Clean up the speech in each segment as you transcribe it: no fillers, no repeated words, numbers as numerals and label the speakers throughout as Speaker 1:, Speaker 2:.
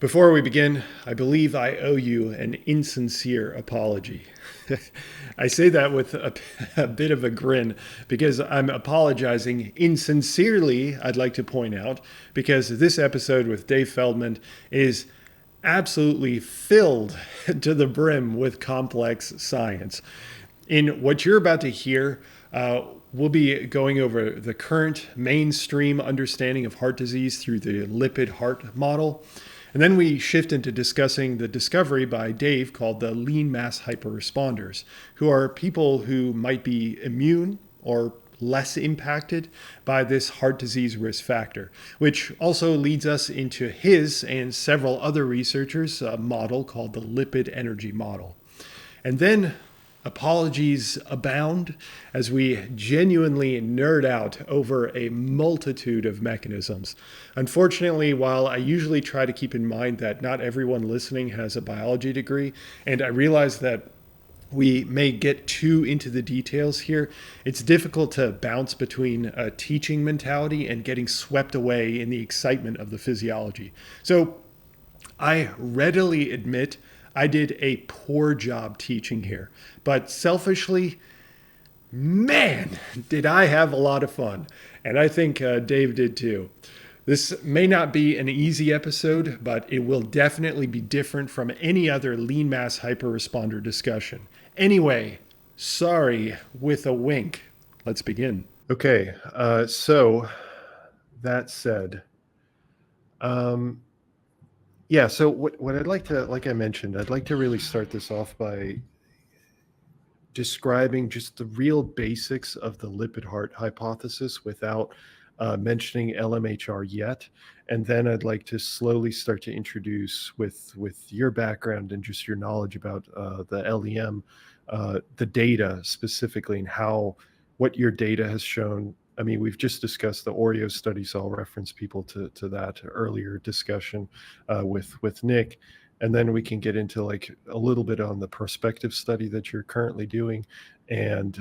Speaker 1: Before we begin, I believe I owe you an insincere apology. I say that with a bit of a grin because I'm apologizing insincerely, I'd like to point out, because this episode with Dave Feldman is absolutely filled to the brim with complex science. In what you're about to hear, we'll be going over the current mainstream understanding of heart disease through the Lipid-Heart model. And then we shift into discussing the discovery by Dave called the lean mass hyperresponders, who are people who might be immune or less impacted by this heart disease risk factor, which also leads us into his and several other researchers' model called the lipid energy model. And then apologies abound as we genuinely nerd out over a multitude of mechanisms. Unfortunately, while I usually try to keep in mind that not everyone listening has a biology degree, and I realize that we may get too into the details here, it's difficult to bounce between a teaching mentality and getting swept away in the excitement of the physiology. So I readily admit I did a poor job teaching here, but selfishly, man, did I have a lot of fun. And I think Dave did too. This may not be an easy episode, but it will definitely be different from any other lean mass hyperresponder discussion. Anyway, sorry with a wink. Let's begin. Okay, so that said, yeah, so what I'd like to, like I mentioned, I'd like to really start this off by describing just the real basics of the lipid-heart hypothesis without mentioning LMHR yet. And then I'd like to slowly start to introduce with your background and just your knowledge about the LEM, the data specifically and what your data has shown. I mean, we've just discussed the Oreo study, so I'll reference people to that earlier discussion with Nick. And then we can get into like a little bit on the prospective study that you're currently doing. And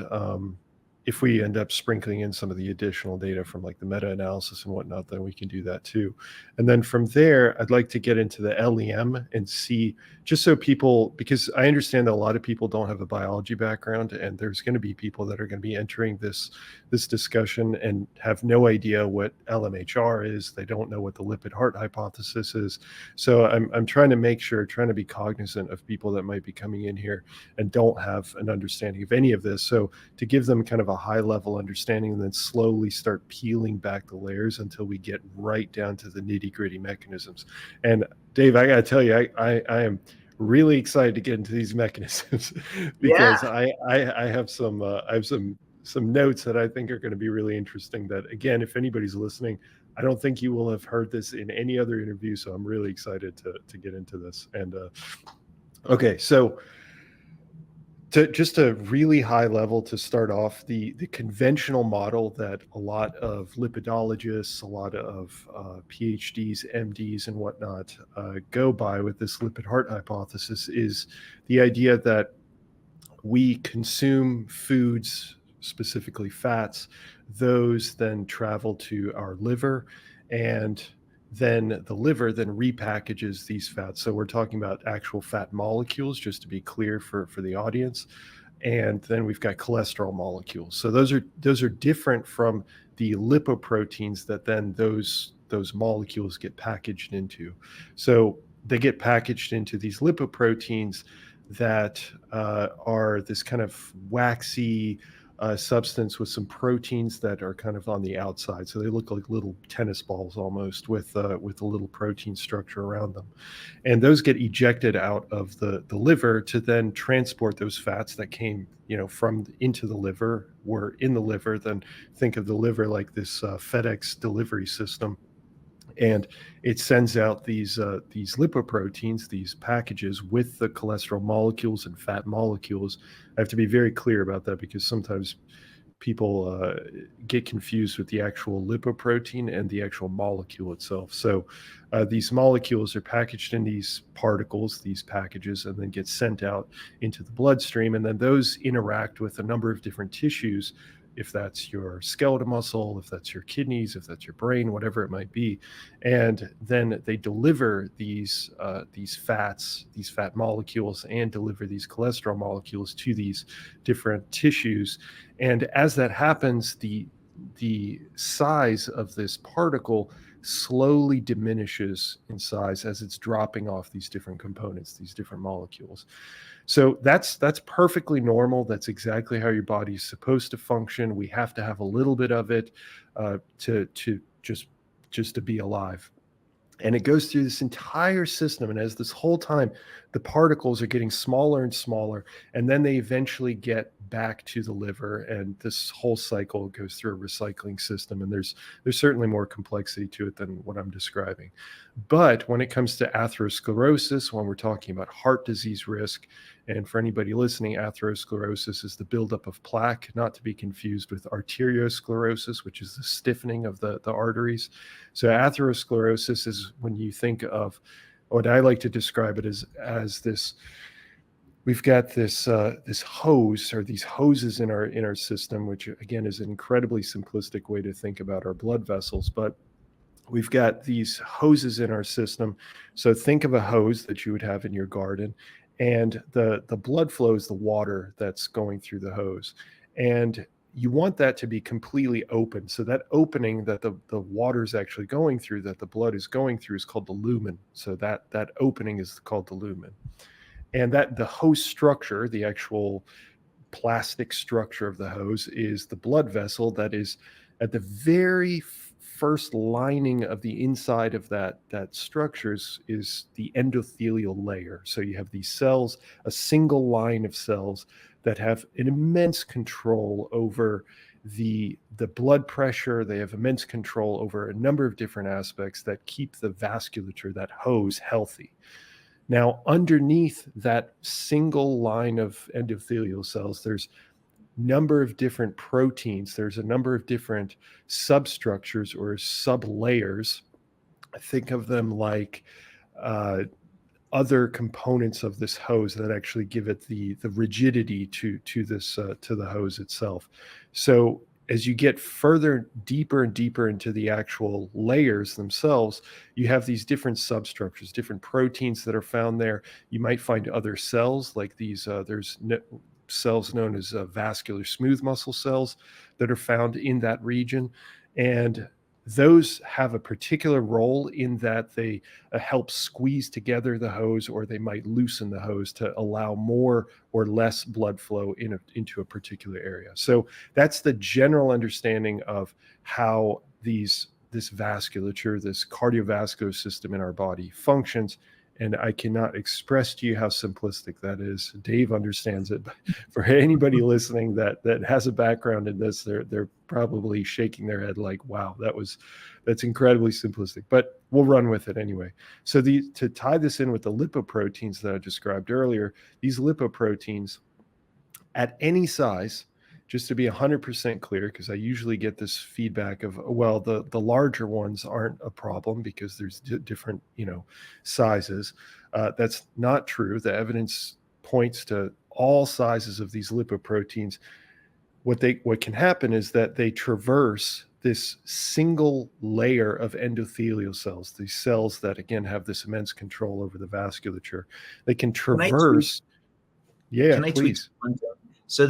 Speaker 1: if we end up sprinkling in some of the additional data from like the meta-analysis and whatnot, then we can do that too. And then from there, I'd like to get into the LEM and see, just so people, because I understand that a lot of people don't have a biology background, and there's going to be people that are going to be entering this discussion and have no idea what LMHR is. They don't know what the lipid-heart hypothesis is. So I'm trying to be cognizant of people that might be coming in here and don't have an understanding of any of this. So to give them kind of a high level understanding and then slowly start peeling back the layers until we get right down to the nitty gritty mechanisms. And Dave, I got to tell you, I am really excited to get into these mechanisms because I have some notes that I think are going to be really interesting that, again, if anybody's listening, I don't think you will have heard this in any other interview. So I'm really excited to get into this. And okay, so just a really high level to start off, the conventional model that a lot of lipidologists, a lot of PhDs, MDs, and whatnot go by with this lipid-heart hypothesis is the idea that we consume foods, specifically fats, those then travel to our liver, and then the liver then repackages these fats. So we're talking about actual fat molecules, just to be clear for the audience. And then we've got cholesterol molecules. So those are different from the lipoproteins that then those molecules get packaged into. So they get packaged into these lipoproteins that are this kind of waxy substance with some proteins that are kind of on the outside. So they look like little tennis balls almost with a little protein structure around them. And those get ejected out of the liver to then transport those fats that came, from into the liver, were in the liver. Then think of the liver like this FedEx delivery system. And it sends out these lipoproteins, these packages with the cholesterol molecules and fat molecules. I have to be very clear about that because sometimes people get confused with the actual lipoprotein and the actual molecule itself. So these molecules are packaged in these particles, these packages, and then get sent out into the bloodstream. And then those interact with a number of different tissues if that's your skeletal muscle, if that's your kidneys, if that's your brain, whatever it might be. And then they deliver these fats, these fat molecules, and deliver these cholesterol molecules to these different tissues. And as that happens, the size of this particle slowly diminishes in size as it's dropping off these different components, these different molecules. So that's perfectly normal. That's exactly how your body's supposed to function. We have to have a little bit of it to just to be alive. And it goes through this entire system. And as this whole time, the particles are getting smaller and smaller, and then they eventually get back to the liver. And this whole cycle goes through a recycling system. And there's certainly more complexity to it than what I'm describing. But when it comes to atherosclerosis, when we're talking about heart disease risk, and for anybody listening, atherosclerosis is the buildup of plaque, not to be confused with arteriosclerosis, which is the stiffening of the arteries. So atherosclerosis is when you think of what I like to describe it as this. We've got this this hose, or these hoses in our system, which again is an incredibly simplistic way to think about our blood vessels, but we've got these hoses in our system. So think of a hose that you would have in your garden, and the blood flow is the water that's going through the hose. And you want that to be completely open. So that opening that the water is actually going through, that the blood is going through, is called the lumen. So that opening is called the lumen. And that the hose structure, the actual plastic structure of the hose, is the blood vessel that is at the very first lining of the inside of that structure is the endothelial layer. So you have these cells, a single line of cells that have an immense control over the blood pressure. They have immense control over a number of different aspects that keep the vasculature, that hose, healthy. Now, underneath that single line of endothelial cells, there's number of different proteins. There's a number of different substructures or sublayers. Think of them like other components of this hose that actually give it the rigidity to this to the hose itself. So as you get further deeper and deeper into the actual layers themselves, you have these different substructures, different proteins that are found there. You might find other cells like these. There's cells known as vascular smooth muscle cells that are found in that region. And those have a particular role in that they help squeeze together the hose, or they might loosen the hose to allow more or less blood flow into a particular area. So that's the general understanding of how this vasculature, this cardiovascular system in our body functions. And I cannot express to you how simplistic that is. Dave understands it. But for anybody listening that has a background in this, they're probably shaking their head like, wow, that's incredibly simplistic. But we'll run with it anyway. So to tie this in with the lipoproteins that I described earlier, these lipoproteins at any size, just to be 100% clear, because I usually get this feedback of, well, the larger ones aren't a problem because there's different, sizes. That's not true. The evidence points to all sizes of these lipoproteins. What can happen is that they traverse this single layer of endothelial cells, these cells that, again, have this immense control over the vasculature. They can traverse. Yeah,
Speaker 2: can I tweak
Speaker 1: please.
Speaker 2: So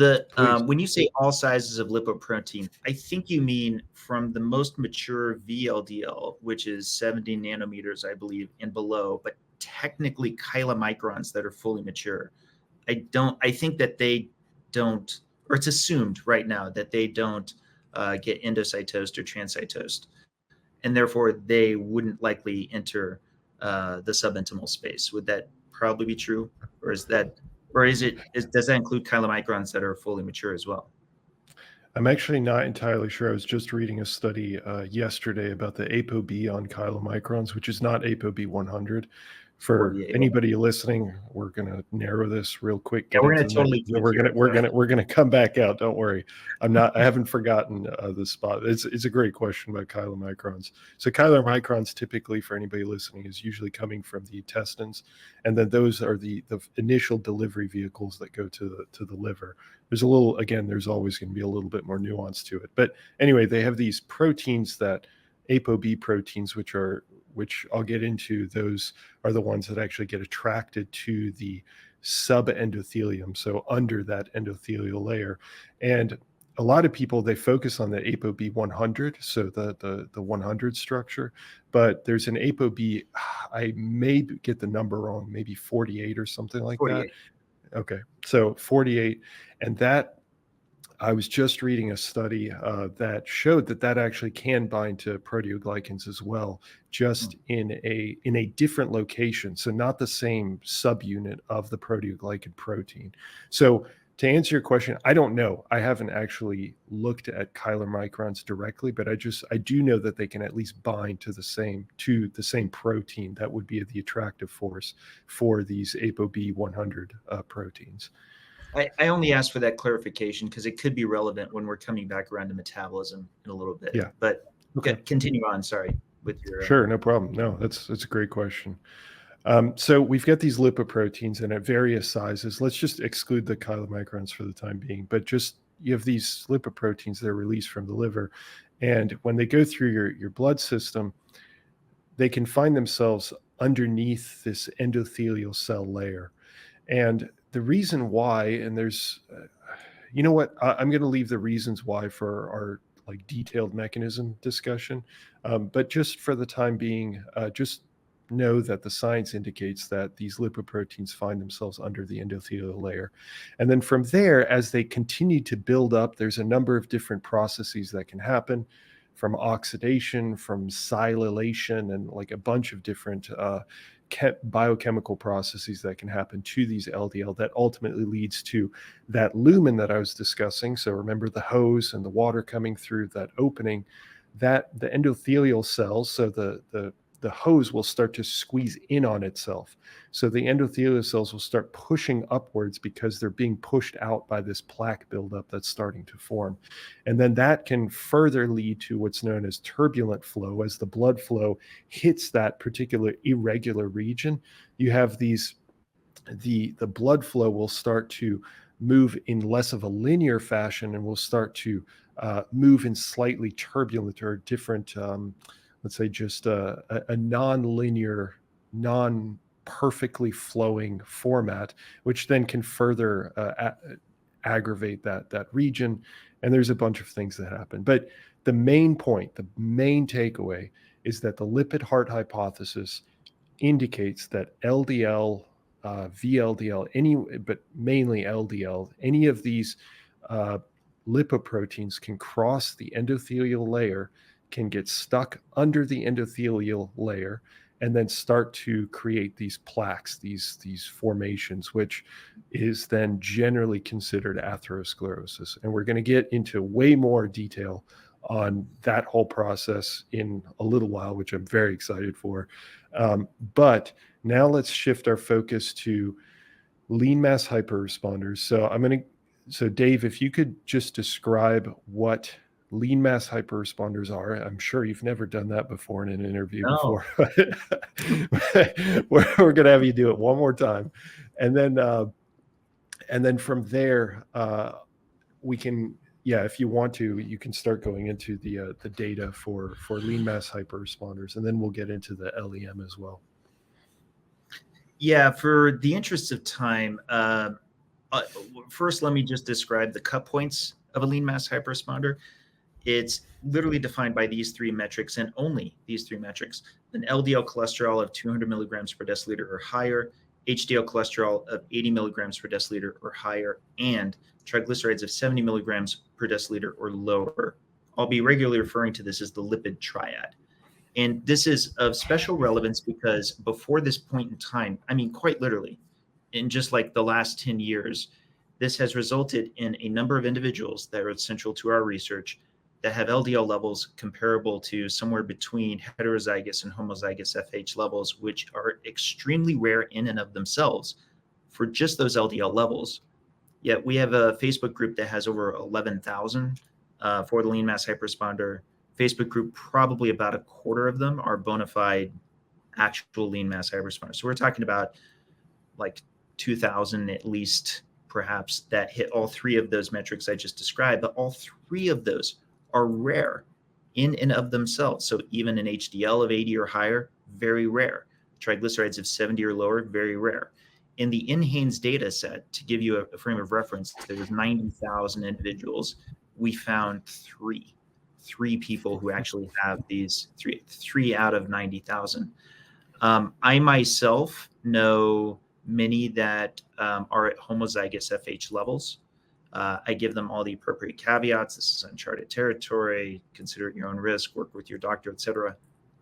Speaker 2: when you say all sizes of lipoprotein, I think you mean from the most mature VLDL, which is 70 nanometers, I believe, and below, but technically chylomicrons that are fully mature. I think that they don't, or it's assumed right now that they don't get endocytosed or transcytosed, and therefore they wouldn't likely enter the subintimal space. Would that probably be true, or is that? Or does that include chylomicrons that are fully mature as well?
Speaker 1: I'm actually not entirely sure. I was just reading a study yesterday about the ApoB on chylomicrons, which is not ApoB 100.
Speaker 2: for
Speaker 1: For
Speaker 2: the AOL.
Speaker 1: anybody listening, we're gonna narrow this real quick.
Speaker 2: Yeah,
Speaker 1: Get
Speaker 2: we're
Speaker 1: into
Speaker 2: going to
Speaker 1: the next.
Speaker 2: totally
Speaker 1: We're
Speaker 2: here.
Speaker 1: gonna come back out. Don't worry. I haven't forgotten the spot. It's a great question about chylomicrons. So chylomicrons, typically for anybody listening, is usually coming from the intestines, and then those are the initial delivery vehicles that go to the liver. There's a little, again, there's always going to be a little bit more nuance to it, but anyway, they have these proteins, that ApoB proteins, which I'll get into. Those are the ones that actually get attracted to the subendothelium, so under that endothelial layer. And a lot of people, they focus on the ApoB 100, so the 100 structure, but there's an ApoB, I may get the number wrong, maybe 48 or something like
Speaker 2: 48.
Speaker 1: that. Okay, so 48, and that, I was just reading a study that showed that actually can bind to proteoglycans as well, just in a different location. So not the same subunit of the proteoglycan protein. So to answer your question, I don't know. I haven't actually looked at chylomicrons directly, but I do know that they can at least bind to the same protein that would be the attractive force for these ApoB 100 proteins.
Speaker 2: I only asked for that clarification because it could be relevant when we're coming back around to metabolism in a little bit.
Speaker 1: Yeah.
Speaker 2: But
Speaker 1: Okay.
Speaker 2: Continue on. Sorry. With your
Speaker 1: Sure, no problem. No, that's a great question. So we've got these lipoproteins, and at various sizes. Let's just exclude the chylomicrons for the time being, but just, you have these lipoproteins that are released from the liver, and when they go through your blood system, they can find themselves underneath this endothelial cell layer. And the reason why, and there's, you know what, I'm going to leave the reasons why for our like detailed mechanism discussion. But just for the time being, just know that the science indicates that these lipoproteins find themselves under the endothelial layer. And then from there, as they continue to build up, there's a number of different processes that can happen, from oxidation, from silylation, and like a bunch of different biochemical processes that can happen to these LDL that ultimately leads to that lumen that I was discussing. So remember the hose and the water coming through that opening, that the endothelial cells, so the hose will start to squeeze in on itself. So the endothelial cells will start pushing upwards because they're being pushed out by this plaque buildup that's starting to form. And then that can further lead to what's known as turbulent flow. As the blood flow hits that particular irregular region, you have these, the blood flow will start to move in less of a linear fashion, and will start to move in slightly turbulent or different, let's say just a non-linear, non-perfectly flowing format, which then can further aggravate that region. And there's a bunch of things that happen. But the main point, the main takeaway, is that the Lipid-Heart hypothesis indicates that LDL, VLDL, but mainly LDL, any of these lipoproteins can cross the endothelial layer, can get stuck under the endothelial layer, and then start to create these plaques, these formations, which is then generally considered atherosclerosis. And we're going to get into way more detail on that whole process in a little while, which I'm very excited for. But now let's shift our focus to lean mass hyperresponders. So Dave, if you could just describe what lean mass hyperresponders are. I'm sure you've never done that before in an interview before. We're going to have you do it one more time. And then from there, we can, if you want to, you can start going into the data for lean mass hyperresponders, and then we'll get into the LEM as well.
Speaker 2: Yeah, for the interest of time, first let me just describe the cut points of a lean mass hyperresponder. It's literally defined by these three metrics, and only these three metrics: an LDL cholesterol of 200 milligrams per deciliter or higher, HDL cholesterol of 80 milligrams per deciliter or higher, and triglycerides of 70 milligrams per deciliter or lower. I'll be regularly referring to this as the lipid triad. And this is of special relevance because before this point in time, I mean, quite literally, in just like the last 10 years, this has resulted in a number of individuals that are central to our research that have LDL levels comparable to somewhere between heterozygous and homozygous FH levels, which are extremely rare in and of themselves for just those LDL levels. Yet we have a Facebook group that has over 11,000 for the lean mass hyperresponder Facebook group. Probably about a quarter of them are bona fide actual lean mass hyperresponders. So we're talking about like 2,000 at least, perhaps, that hit all three of those metrics I just described, but all three of those are rare in and of themselves. So even an HDL of 80 or higher, very rare. Triglycerides of 70 or lower, very rare. In the NHANES data set, to give you a frame of reference, there was 90,000 individuals. We found three people who actually have these three out of 90,000. I myself know many that are at homozygous FH levels. I give them all the appropriate caveats. This is uncharted territory. Consider at your own risk. Work with your doctor, etc.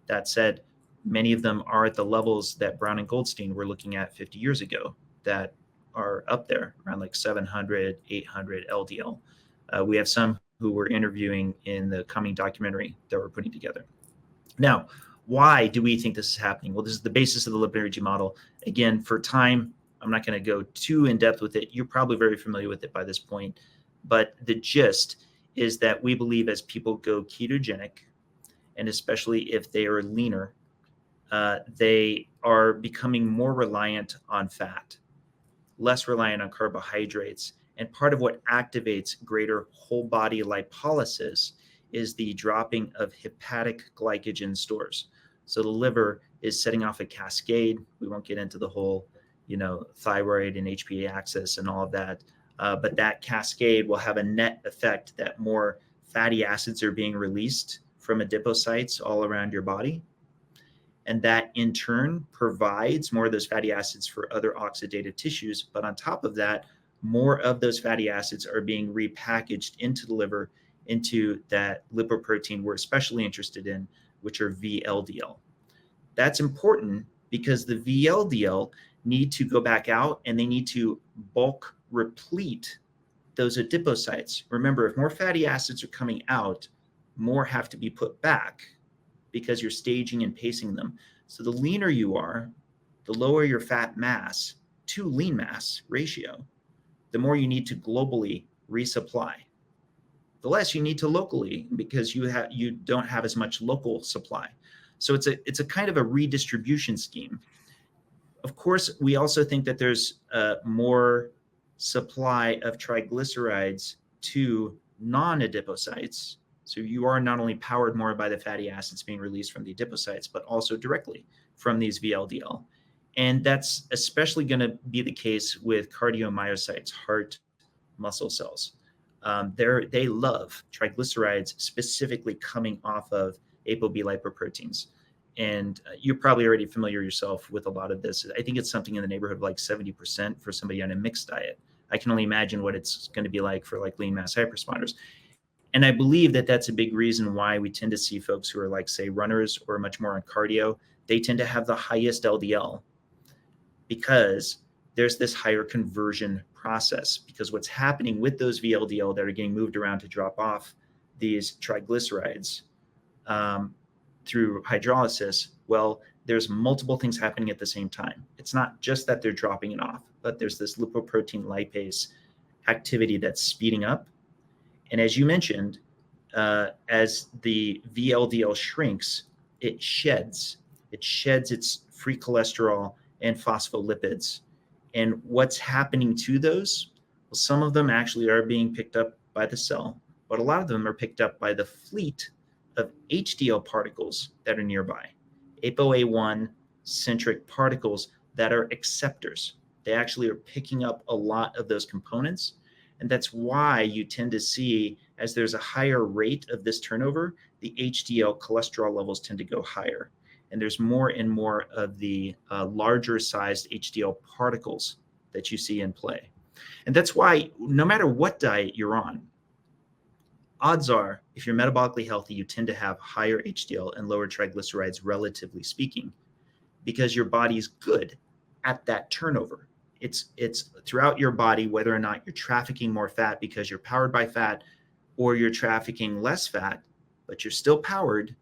Speaker 2: That said, many of them are at the levels that Brown and Goldstein were looking at 50 years ago that are up there around like 700, 800 LDL. We have some who we're interviewing in the coming documentary that we're putting together. Now, why do we think this is happening? Well, this is the basis of the lipid energy model. Again, for time, I'm not going to go too in depth with it. You're probably very familiar with it by this point. But the gist is that we believe as people go ketogenic, and especially if they are leaner, they are becoming more reliant on fat, less reliant on carbohydrates. And part of what activates greater whole body lipolysis is the dropping of hepatic glycogen stores. So the liver is setting off a cascade. We won't get into the whole, thyroid and HPA axis and all of that. But that cascade will have a net effect that more fatty acids are being released from adipocytes all around your body. And that in turn provides more of those fatty acids for other oxidative tissues. But on top of that, more of those fatty acids are being repackaged into the liver, into that lipoprotein we're especially interested in, which are VLDL. That's important because the VLDL need to go back out and they need to bulk replete those adipocytes. Remember, if more fatty acids are coming out, more have to be put back because you're staging and pacing them. So the leaner you are, the lower your fat mass to lean mass ratio, the more you need to globally resupply. The less you need to locally because you don't have as much local supply. So it's a kind of a redistribution scheme. Of course, we also think that there's more supply of triglycerides to non-adipocytes. So you are not only powered more by the fatty acids being released from the adipocytes, but also directly from these VLDL. And that's especially going to be the case with cardiomyocytes, heart muscle cells. They love triglycerides specifically coming off of ApoB lipoproteins. And you're probably already familiar yourself with a lot of this. I think it's something in the neighborhood of like 70% for somebody on a mixed diet. I can only imagine what it's going to be like for like lean mass hyperresponders. And I believe that that's a big reason why we tend to see folks who are like, say, runners or much more on cardio, they tend to have the highest LDL because there's this higher conversion process. Because what's happening with those VLDL that are getting moved around to drop off these triglycerides through hydrolysis, well, there's multiple things happening at the same time. It's not just that they're dropping it off, but there's this lipoprotein lipase activity that's speeding up. And as you mentioned, as the VLDL shrinks, it sheds its free cholesterol and phospholipids. And what's happening to those? Well, some of them actually are being picked up by the cell, but a lot of them are picked up by the fleet of HDL particles that are nearby, ApoA1 centric particles that are acceptors. They actually are picking up a lot of those components. And that's why you tend to see, as there's a higher rate of this turnover, the HDL cholesterol levels tend to go higher. And there's more and more of the larger sized HDL particles that you see in play. And that's why no matter what diet you're on, odds are, if you're metabolically healthy, you tend to have higher HDL and lower triglycerides, relatively speaking, because your body's good at that turnover. It's throughout your body, whether or not you're trafficking more fat because you're powered by fat, or you're trafficking less fat, but you're still powered,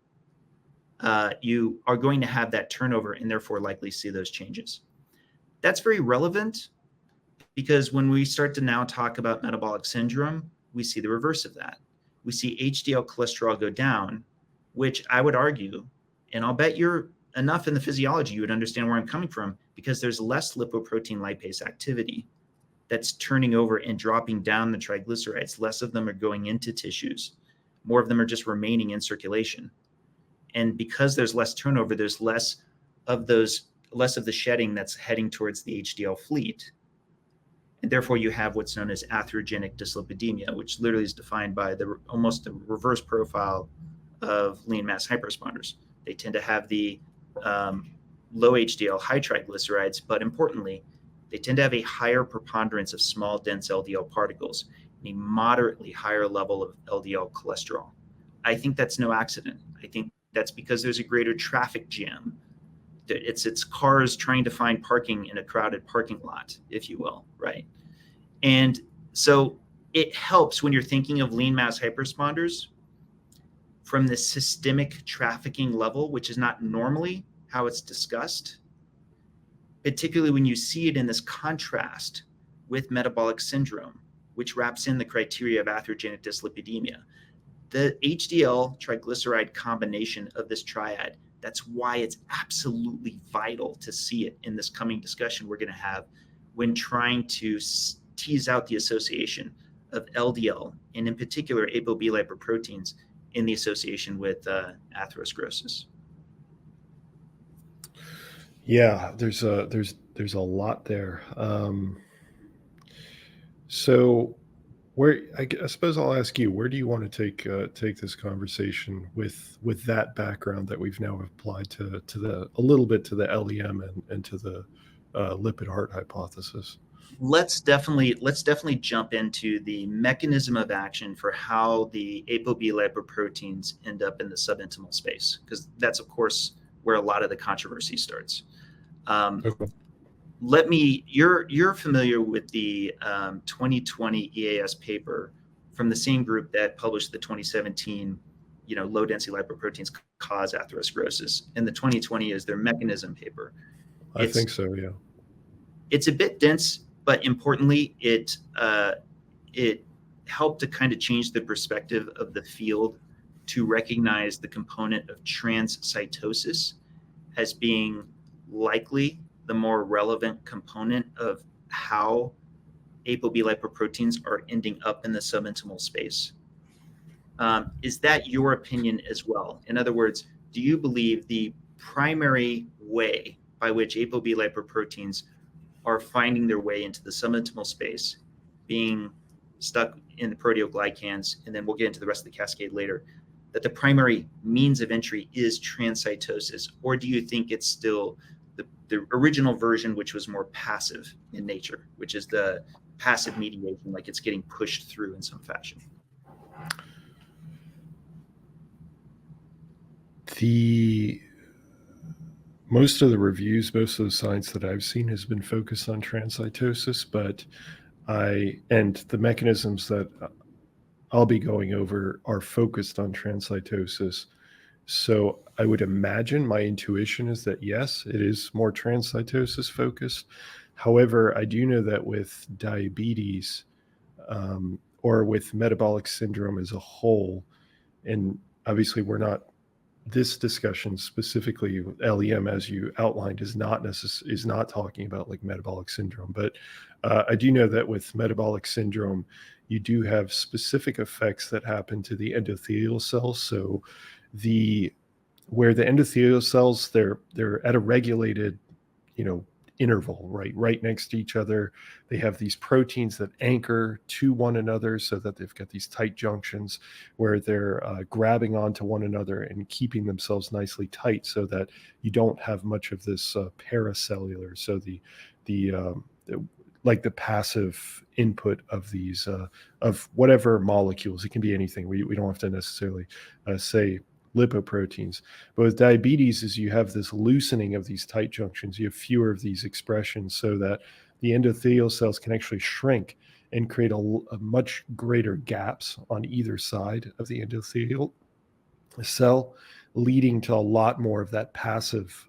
Speaker 2: you are going to have that turnover and therefore likely see those changes. That's very relevant because when we start to now talk about metabolic syndrome, we see the reverse of that. We see HDL cholesterol go down, which I would argue, and I'll bet you're enough in the physiology, you would understand where I'm coming from, because there's less lipoprotein lipase activity that's turning over and dropping down the triglycerides. Less of them are going into tissues. More of them are just remaining in circulation. And because there's less turnover, there's less of the shedding that's heading towards the HDL fleet. And therefore you have what's known as atherogenic dyslipidemia, which literally is defined by almost the reverse profile of lean mass hyperresponders. They tend to have the low HDL, high triglycerides, but importantly, they tend to have a higher preponderance of small, dense LDL particles and a moderately higher level of LDL cholesterol. I think that's no accident. I think that's because there's a greater traffic jam. It's cars trying to find parking in a crowded parking lot, if you will, right? And so it helps when you're thinking of lean mass hyperresponders from the systemic trafficking level, which is not normally how it's discussed, particularly when you see it in this contrast with metabolic syndrome, which wraps in the criteria of atherogenic dyslipidemia. The HDL triglyceride combination of this triad, that's why it's absolutely vital to see it in this coming discussion we're going to have when trying to tease out the association of LDL, and in particular ApoB lipoproteins, in the association with atherosclerosis.
Speaker 1: Yeah, there's a lot there. So where I suppose I'll ask you, where do you want to take this conversation with that background that we've now applied to a little bit to the LEM and to the Lipid-Heart hypothesis?
Speaker 2: Let's definitely jump into the mechanism of action for how the ApoB lipoproteins end up in the subintimal space, because that's of course where a lot of the controversy starts.
Speaker 1: Okay.
Speaker 2: You're familiar with the 2020 EAS paper from the same group that published the 2017, low density lipoproteins cause atherosclerosis, and the 2020 is their mechanism paper.
Speaker 1: I think so, yeah.
Speaker 2: It's a bit dense, but importantly, it helped to kind of change the perspective of the field to recognize the component of transcytosis as being likely the more relevant component of how ApoB lipoproteins are ending up in the subintimal space. Is that your opinion as well? In other words, do you believe the primary way by which ApoB lipoproteins are finding their way into the subintimal space, being stuck in the proteoglycans, and then we'll get into the rest of the cascade later, that the primary means of entry is transcytosis? Or do you think it's still the original version, which was more passive in nature, which is the passive mediation, like it's getting pushed through in some fashion?
Speaker 1: Most of the reviews, most of the science that I've seen has been focused on transcytosis, but and the mechanisms that I'll be going over are focused on transcytosis. So I would imagine, my intuition is that yes, it is more transcytosis focused. However, I do know that with diabetes or with metabolic syndrome as a whole, and obviously this discussion specifically with LEM, as you outlined, is not talking about like metabolic syndrome. But I do know that with metabolic syndrome, you do have specific effects that happen to the endothelial cells. So where the endothelial cells, they're at a regulated, interval, right next to each other. They have these proteins that anchor to one another so that they've got these tight junctions where they're grabbing onto one another and keeping themselves nicely tight so that you don't have much of this paracellular. So like the passive input of these of whatever molecules. It can be anything. We don't have to necessarily say lipoproteins. But with diabetes, is you have this loosening of these tight junctions. You have fewer of these expressions so that the endothelial cells can actually shrink and create a much greater gaps on either side of the endothelial cell, leading to a lot more of that passive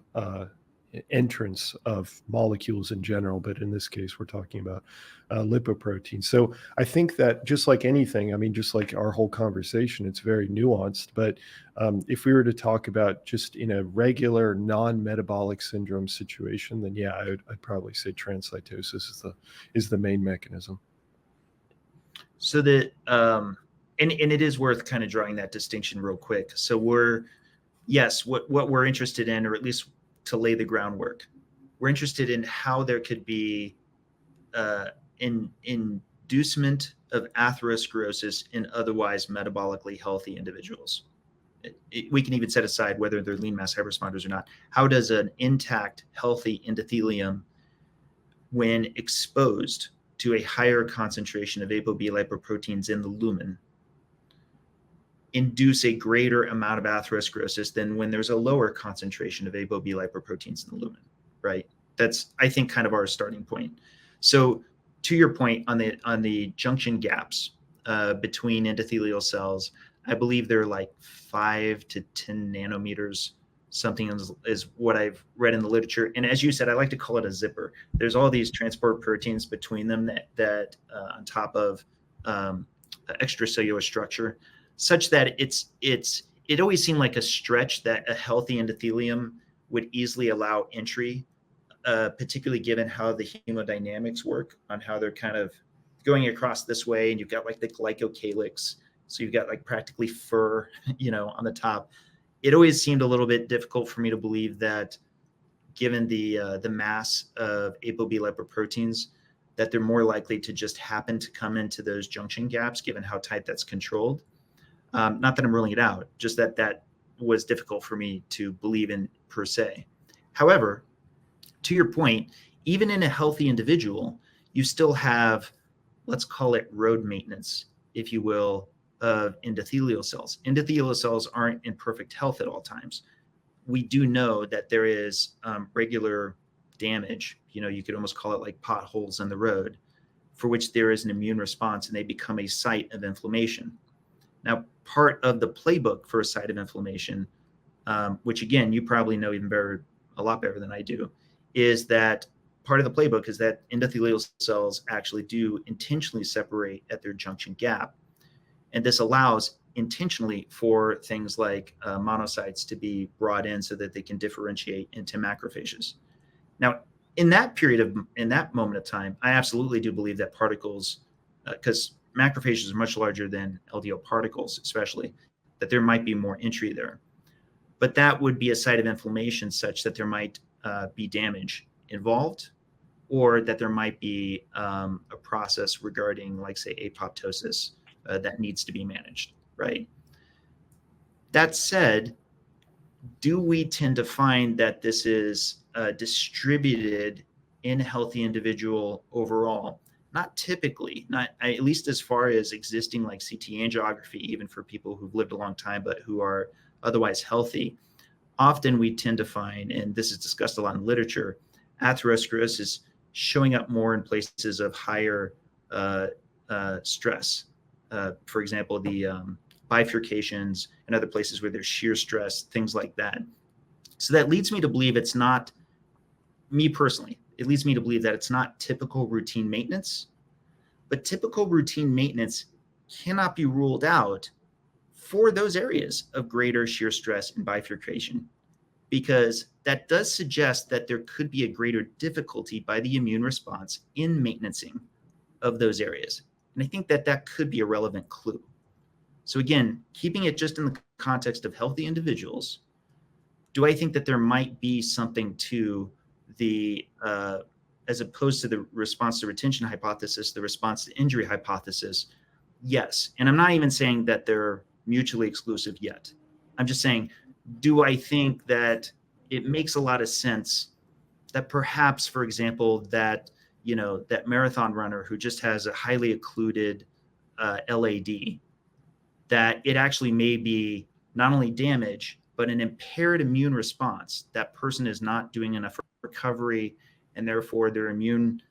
Speaker 1: entrance of molecules in general, but in this case, we're talking about lipoproteins. So I think that just like anything, I mean, just like our whole conversation, it's very nuanced. But if we were to talk about just in a regular non-metabolic syndrome situation, then yeah, I'd probably say transcytosis is the main mechanism.
Speaker 2: So that and it is worth kind of drawing that distinction real quick. So what we're interested in, or at least to lay the groundwork, we're interested in how there could be inducement of atherosclerosis in otherwise metabolically healthy individuals. We can even set aside whether they're lean mass hyperresponders or not. How does an intact, healthy endothelium, when exposed to a higher concentration of ApoB lipoproteins in the lumen, induce a greater amount of atherosclerosis than when there's a lower concentration of ApoB lipoproteins in the lumen, right? That's, I think, kind of our starting point. So to your point on the junction gaps between endothelial cells, I believe they're like 5 to 10 nanometers. Something is what I've read in the literature. And as you said, I like to call it a zipper. There's all these transport proteins between them that on top of extracellular structure, such that it always seemed like a stretch that a healthy endothelium would easily allow entry, particularly given how the hemodynamics work on how they're kind of going across this way. And you've got like the glycocalyx. So you've got like practically fur, on the top. It always seemed a little bit difficult for me to believe that, given the mass of ApoB lipoproteins, that they're more likely to just happen to come into those junction gaps, given how tight that's controlled. Not that I'm ruling it out, just that was difficult for me to believe in per se. However, to your point, even in a healthy individual, you still have, let's call it road maintenance, if you will, of endothelial cells. Endothelial cells aren't in perfect health at all times. We do know that there is regular damage. You could almost call it like potholes in the road, for which there is an immune response, and they become a site of inflammation. Now, part of the playbook for a site of inflammation, which again, you probably know a lot better than I do, is that part of the playbook is that endothelial cells actually do intentionally separate at their junction gap. And this allows intentionally for things like monocytes to be brought in so that they can differentiate into macrophages. Now, in that moment of time, I absolutely do believe that particles, because macrophages are much larger than LDL particles, especially, that there might be more entry there. But that would be a site of inflammation such that there might be damage involved, or that there might be a process regarding, like, say, apoptosis that needs to be managed, right? That said, do we tend to find that this is distributed in a healthy individual overall? Not typically, at least as far as existing like CT angiography, even for people who've lived a long time but who are otherwise healthy. Often we tend to find, and this is discussed a lot in literature, atherosclerosis showing up more in places of higher stress. For example, the bifurcations and other places where there's shear stress, things like that. So that leads me to believe it's not, me personally, it leads me to believe that it's not typical routine maintenance, but typical routine maintenance cannot be ruled out for those areas of greater shear stress and bifurcation, because that does suggest that there could be a greater difficulty by the immune response in maintenancing of those areas. And I think that could be a relevant clue. So again, keeping it just in the context of healthy individuals, do I think that there might be something to the, as opposed to the response to retention hypothesis, the response to injury hypothesis? Yes. And I'm not even saying that they're mutually exclusive yet. I'm just saying, do I think that it makes a lot of sense that perhaps, for example, that marathon runner who just has a highly occluded LAD, that it actually may be not only damage, but an impaired immune response. That person is not doing enough recovery, and therefore their immune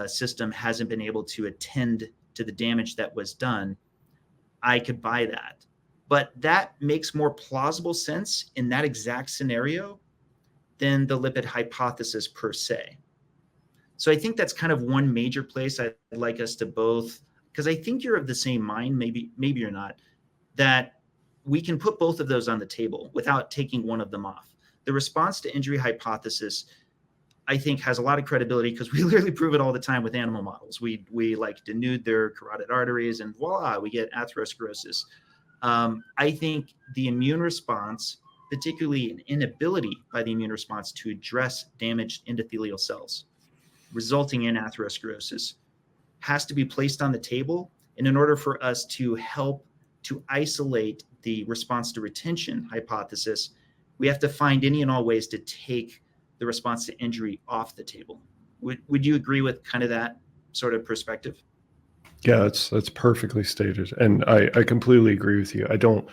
Speaker 2: system hasn't been able to attend to the damage that was done, I could buy that. But that makes more plausible sense in that exact scenario than the lipid hypothesis per se. So I think that's kind of one major place I'd like us to both, because I think you're of the same mind, maybe you're not, that we can put both of those on the table without taking one of them off. The response to injury hypothesis, I think, has a lot of credibility because we literally prove it all the time with animal models. We like denude their carotid arteries and voila, we get atherosclerosis. I think the immune response, particularly an inability by the immune response to address damaged endothelial cells, resulting in atherosclerosis, has to be placed on the table. And in order for us to help to isolate the response to retention hypothesis, we have to find any and all ways to take the response to injury off the table. Would you agree with kind of that sort of perspective?
Speaker 1: Yeah, that's perfectly stated, and I completely agree with you. I don't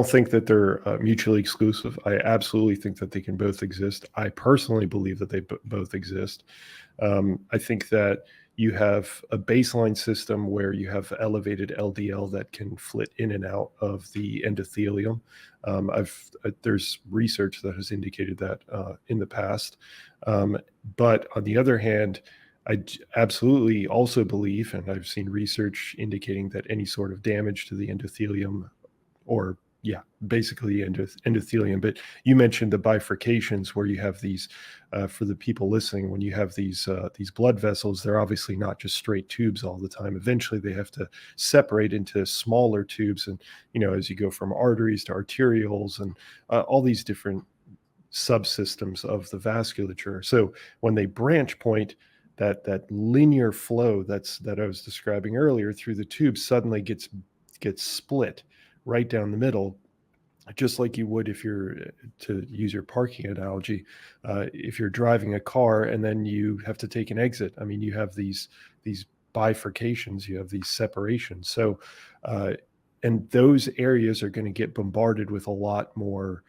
Speaker 1: think that they're mutually exclusive. I absolutely think that they can both exist. I personally believe that they both exist. I think that you have a baseline system where you have elevated LDL that can flit in and out of the endothelium. There's research that has indicated that in the past, but on the other hand, I absolutely also believe, and I've seen research indicating that any sort of damage to the endothelium, or basically endothelium. But you mentioned the bifurcations where you have these, for the people listening, when you have these blood vessels, they're obviously not just straight tubes all the time. Eventually they have to separate into smaller tubes. And, as you go from arteries to arterioles and all these different subsystems of the vasculature. So when they branch point, that linear flow that I was describing earlier through the tube suddenly gets split right down the middle, just like you would if you're, to use your parking analogy, if you're driving a car and then you have to take an exit. I mean, you have these bifurcations, you have these separations. So, and those areas are going to get bombarded with a lot more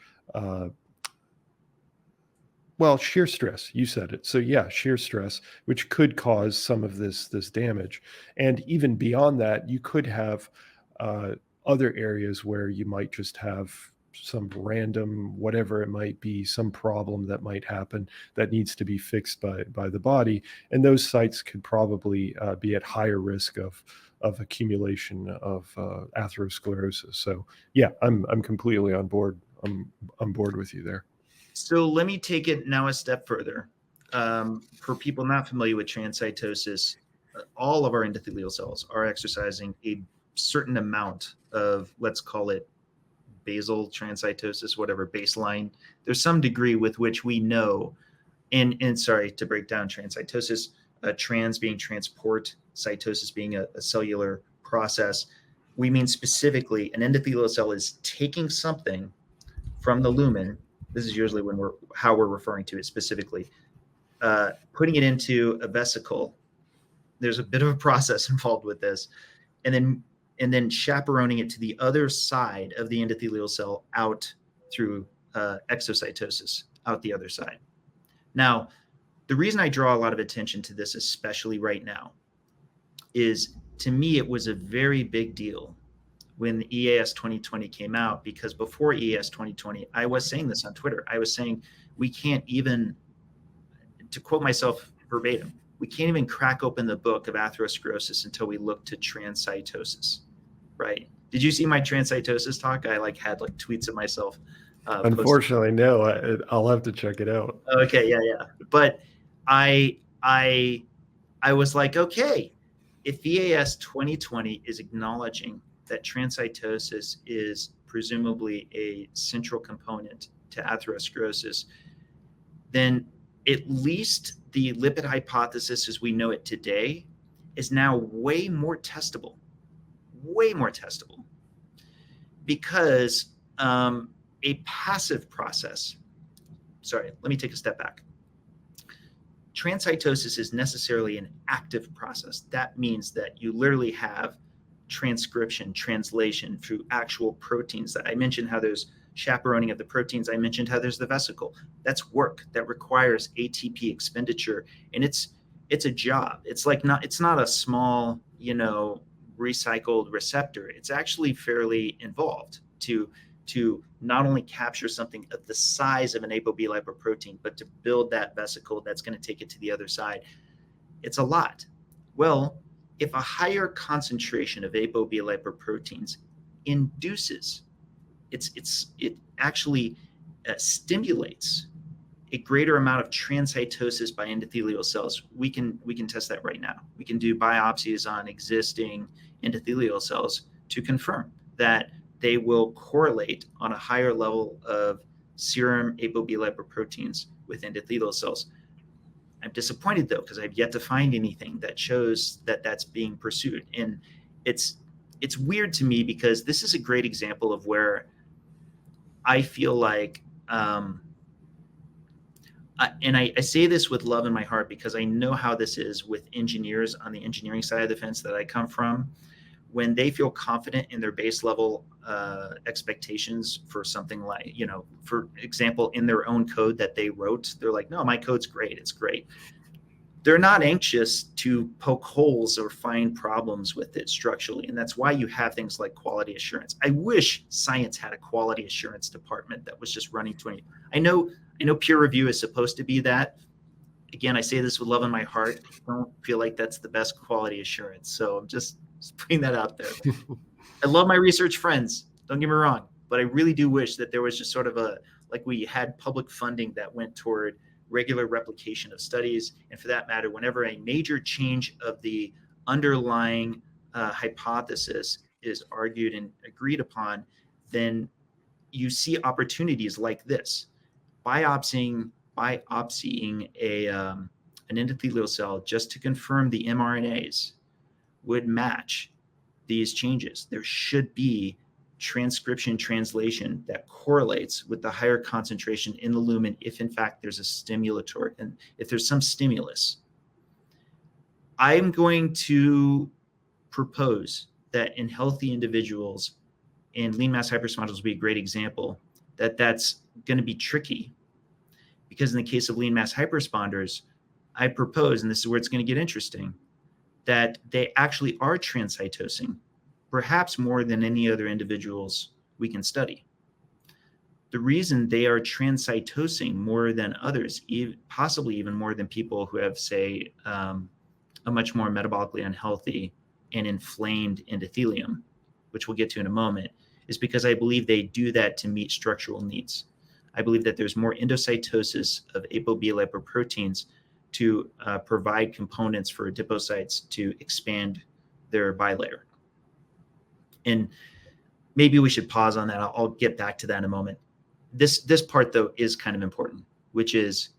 Speaker 1: shear stress, you said it. So yeah, shear stress, which could cause some of this damage. And even beyond that, you could have other areas where you might just have some random, whatever it might be, some problem that might happen that needs to be fixed by the body. And those sites could probably be at higher risk of accumulation of atherosclerosis. So yeah, I'm completely on board. I'm on board with you there.
Speaker 2: So let me take it now a step further. For people not familiar with transcytosis, all of our endothelial cells are exercising a certain amount of, let's call it basal transcytosis, whatever, baseline. There's some degree with which we know, and sorry to break down transcytosis, trans being transport, cytosis being a cellular process. We mean specifically an endothelial cell is taking something from the lumen. This is usually how we're referring to it specifically, putting it into a vesicle. There's a bit of a process involved with this, and then chaperoning it to the other side of the endothelial cell out through exocytosis, out the other side. Now, the reason I draw a lot of attention to this, especially right now, is, to me, it was a very big deal when the EAS 2020 came out, because before EAS 2020, I was saying this on Twitter. I was saying, we can't even, to quote myself verbatim, we can't even crack open the book of atherosclerosis until we look to transcytosis, right? Did you see my transcytosis talk? I had tweets of myself.
Speaker 1: Unfortunately, no. I'll have to check it out.
Speaker 2: Okay, yeah. But I was like, okay, if EAS 2020 is acknowledging that transcytosis is presumably a central component to atherosclerosis, then at least the lipid hypothesis as we know it today is now way more testable, because a passive process, sorry, let me take a step back. Transcytosis is necessarily an active process. That means that you literally have transcription, translation through actual proteins. That I mentioned how there's chaperoning of the proteins. I mentioned how there's the vesicle. That's work that requires ATP expenditure, and it's a job. It's not a small, recycled receptor, it's actually fairly involved to not only capture something of the size of an ApoB lipoprotein, but to build that vesicle that's going to take it to the other side. It's a lot. Well, if a higher concentration of ApoB lipoproteins induces, it actually stimulates a greater amount of transcytosis by endothelial cells. We can test that right now. We can do biopsies on existing endothelial cells to confirm that they will correlate on a higher level of serum ApoB lipoproteins with endothelial cells. I'm disappointed though, because I've yet to find anything that shows that that's being pursued. And it's weird to me, because this is a great example of where I feel like, I say this with love in my heart, because I know how this is with engineers on the engineering side of the fence that I come from. When they feel confident in their base level expectations for something like, for example, in their own code that they wrote, they're like, no, my code's great. It's great. They're not anxious to poke holes or find problems with it structurally. And that's why you have things like quality assurance. I wish science had a quality assurance department that was just running 20. I know peer review is supposed to be that. Again, I say this with love in my heart. I don't feel like that's the best quality assurance. So I'm just putting that out there. I love my research friends, don't get me wrong, but I really do wish that there was just sort of like we had public funding that went toward regular replication of studies. And for that matter, whenever a major change of the underlying hypothesis is argued and agreed upon, then you see opportunities like this. Biopsying an endothelial cell just to confirm the mRNAs would match these changes. There should be transcription translation that correlates with the higher concentration in the lumen if in fact there's a stimulatory, and if there's some stimulus. I'm going to propose that in healthy individuals, and lean mass hyperspondylus will be a great example, that's going to be tricky, because in the case of lean mass hyperresponders, I propose, and this is where it's going to get interesting, that they actually are transcytosing, perhaps more than any other individuals we can study. The reason they are transcytosing more than others, possibly even more than people who have, say, a much more metabolically unhealthy and inflamed endothelium, which we'll get to in a moment, is because I believe they do that to meet structural needs. I believe that there's more endocytosis of ApoB lipoproteins to provide components for adipocytes to expand their bilayer. And maybe we should pause on that. I'll get back to that in a moment. This part, though, is kind of important, which is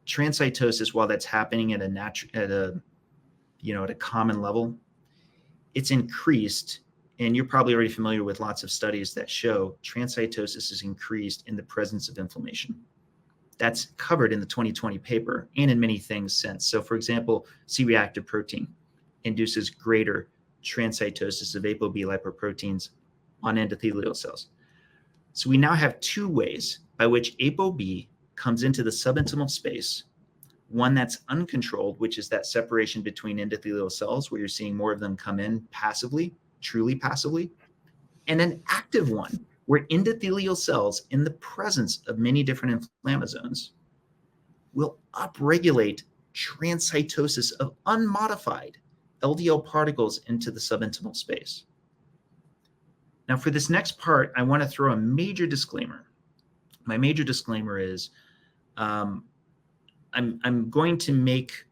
Speaker 2: transcytosis, while that's happening at a common level, it's increased. And you're probably already familiar with lots of studies that show transcytosis is increased in the presence of inflammation. That's covered in the 2020 paper and in many things since. So, for example, C-reactive protein induces greater transcytosis of ApoB lipoproteins on endothelial cells. So we now have two ways by which ApoB comes into the subintimal space. One that's uncontrolled, which is that separation between endothelial cells, where you're seeing more of them come in passively, truly passively, and an active one, where endothelial cells, in the presence of many different inflammasomes, will upregulate transcytosis of unmodified LDL particles into the subintimal space. Now, for this next part, I want to throw a major disclaimer. My major disclaimer is I'm going to make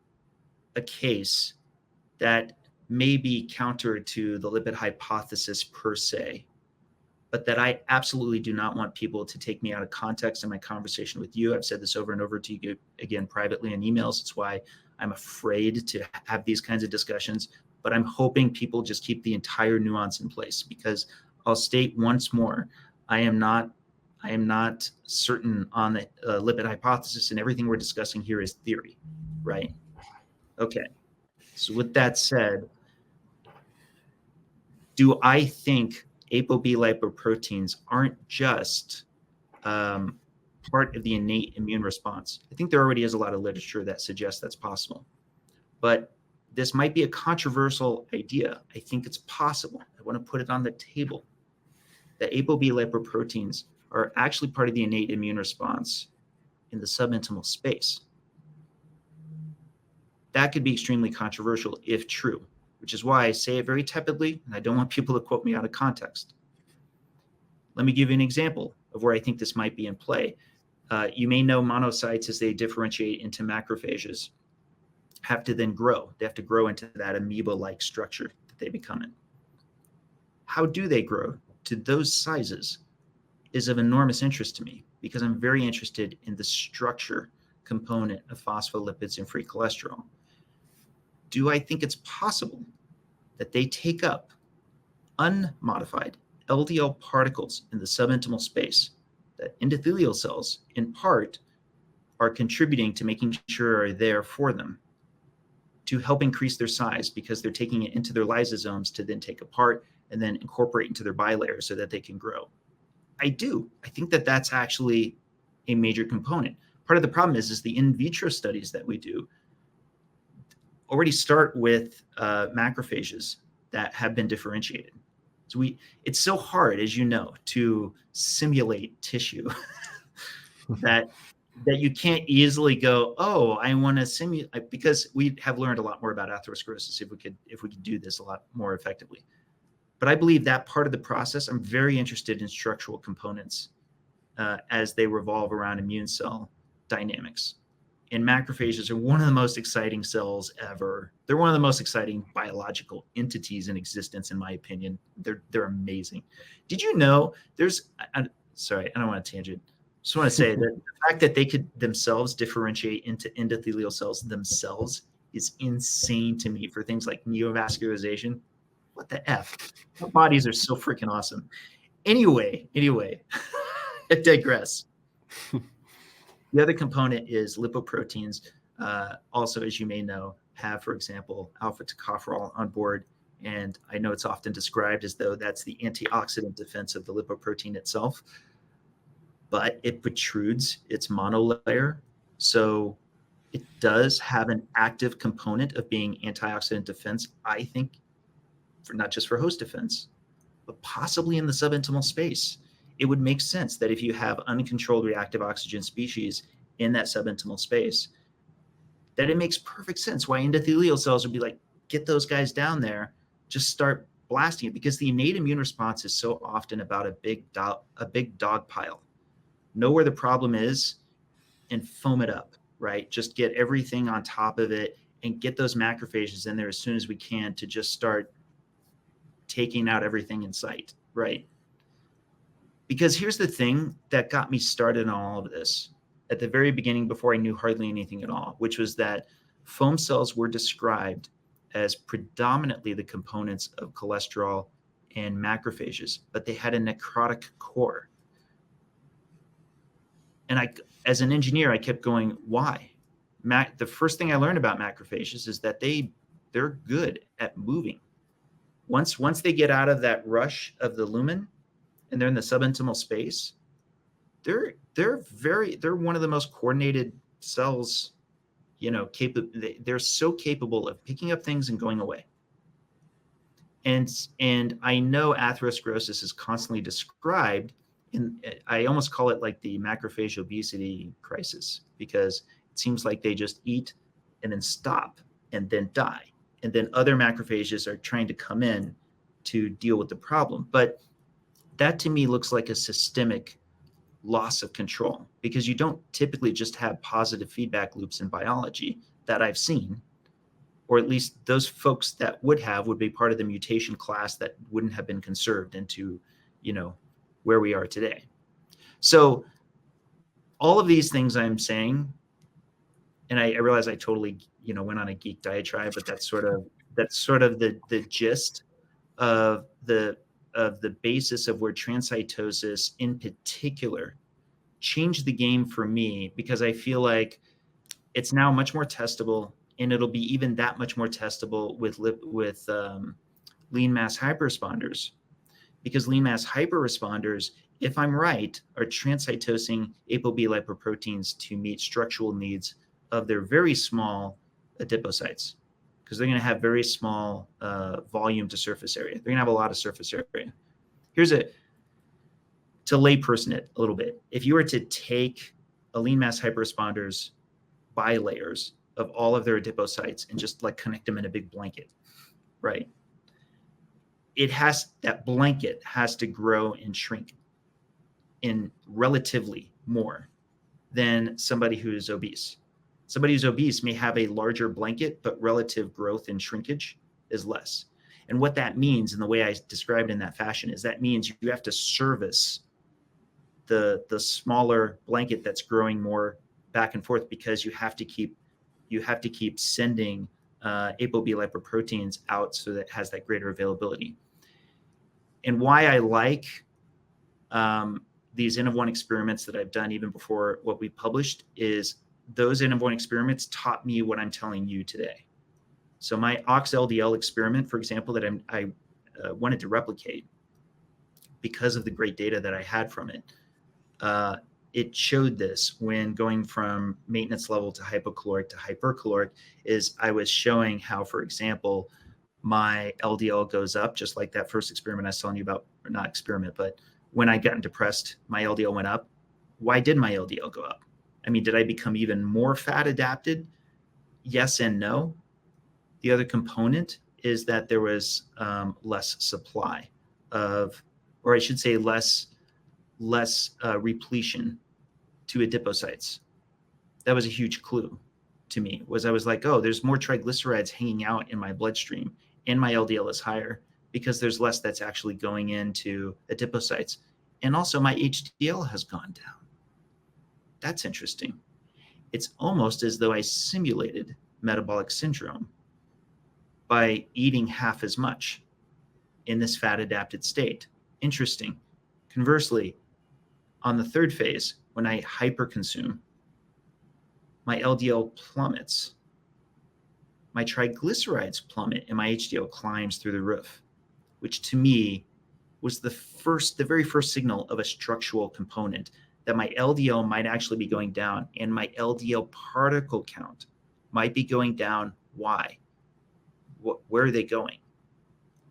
Speaker 2: a case that may be counter to the lipid hypothesis per se, but that I absolutely do not want people to take me out of context in my conversation with you. I've said this over and over to you again privately in emails. It's why I'm afraid to have these kinds of discussions, but I'm hoping people just keep the entire nuance in place, because I'll state once more, I am not certain on the lipid hypothesis, and everything we're discussing here is theory, right? Okay. So with that said, do I think ApoB lipoproteins aren't just part of the innate immune response? I think there already is a lot of literature that suggests that's possible. But this might be a controversial idea. I think it's possible. I want to put it on the table that ApoB lipoproteins are actually part of the innate immune response in the subintimal space. That could be extremely controversial if true, which is why I say it very tepidly, and I don't want people to quote me out of context. Let me give you an example of where I think this might be in play. You may know monocytes, as they differentiate into macrophages, have to then grow. They have to grow into that amoeba-like structure that they become in. How do they grow to those sizes is of enormous interest to me, because I'm very interested in the structure component of phospholipids and free cholesterol. Do I think it's possible that they take up unmodified LDL particles in the subintimal space that endothelial cells, in part, are contributing to making sure are there for them to help increase their size, because they're taking it into their lysosomes to then take apart and then incorporate into their bilayer so that they can grow? I do. I think that that's actually a major component. Part of the problem is the in vitro studies that we do already start with macrophages that have been differentiated. So it's so hard, as you know, to simulate tissue that you can't easily go, oh, I want to simulate, because we have learned a lot more about atherosclerosis if we could do this a lot more effectively. But I believe that part of the process, I'm very interested in structural components as they revolve around immune cell dynamics. And macrophages are one of the most exciting cells ever. They're one of the most exciting biological entities in existence, in my opinion. They're amazing. Did you know sorry, I don't want to tangent. Just want to say that the fact that they could themselves differentiate into endothelial cells themselves is insane to me for things like neovascularization. What the F? Our bodies are so freaking awesome. Anyway, I digress. The other component is lipoproteins. Also, as you may know, have, for example, alpha tocopherol on board. And I know it's often described as though that's the antioxidant defense of the lipoprotein itself, but it protrudes its monolayer. So it does have an active component of being antioxidant defense, I think, not just for host defense, but possibly in the subintimal space. It would make sense that if you have uncontrolled reactive oxygen species in that subintimal space, that it makes perfect sense why endothelial cells would be like, get those guys down there, just start blasting it, because the innate immune response is so often about a big dog pile. Know where the problem is and foam it up, right? Just get everything on top of it and get those macrophages in there as soon as we can to just start taking out everything in sight, right? Because here's the thing that got me started on all of this at the very beginning, before I knew hardly anything at all, which was that foam cells were described as predominantly the components of cholesterol and macrophages, but they had a necrotic core. And as an engineer, I kept going, why? The first thing I learned about macrophages is that they're good at moving. Once they get out of that rush of the lumen and they're in the subintimal space, they're one of the most coordinated cells, they're so capable of picking up things and going away. And I know atherosclerosis is constantly described, and I almost call it like the macrophage obesity crisis, because it seems like they just eat and then stop and then die. And then other macrophages are trying to come in to deal with the problem. But that to me looks like a systemic loss of control, because you don't typically just have positive feedback loops in biology that I've seen, or at least those folks that would be part of the mutation class that wouldn't have been conserved into, where we are today. So all of these things I'm saying, and I realize I totally, went on a geek diatribe, but that's sort of the gist of the basis of where transcytosis in particular changed the game for me, because I feel like it's now much more testable, and it'll be even that much more testable with lean mass hyperresponders, because lean mass hyperresponders, if I'm right, are transcytosing ApoB lipoproteins to meet structural needs of their very small adipocytes. because they're going to have very small volume to surface area. They're going to have a lot of surface area. Here's to layperson it a little bit. If you were to take a lean mass hyperresponders bilayers of all of their adipocytes and just like connect them in a big blanket, right? That blanket has to grow and shrink in relatively more than somebody who is obese. Somebody who's obese may have a larger blanket, but relative growth and shrinkage is less. And what that means, and the way I described it in that fashion, is that means you have to service the smaller blanket that's growing more back and forth, because you have to keep sending ApoB lipoproteins out so that it has that greater availability. And why I like these N of 1 experiments that I've done even before what we published is those N of 1 experiments taught me what I'm telling you today. So my OX-LDL experiment, for example, that I wanted to replicate because of the great data that I had from it, it showed this when going from maintenance level to hypocaloric to hypercaloric, is I was showing how, for example, my LDL goes up, just like that first experiment I was telling you about, or not experiment, but when I got depressed, my LDL went up. Why did my LDL go up? I mean, did I become even more fat adapted? Yes and no. The other component is that there was less supply of, or I should say less repletion to adipocytes. That was a huge clue to me, was I was like, oh, there's more triglycerides hanging out in my bloodstream and my LDL is higher because there's less that's actually going into adipocytes. And also my HDL has gone down. That's interesting. It's almost as though I simulated metabolic syndrome by eating half as much in this fat adapted state. Interesting. Conversely, on the third phase, when I hyperconsume, my LDL plummets, my triglycerides plummet, and my HDL climbs through the roof, which to me was the very first signal of a structural component, that my LDL might actually be going down and my LDL particle count might be going down. Why? Where are they going?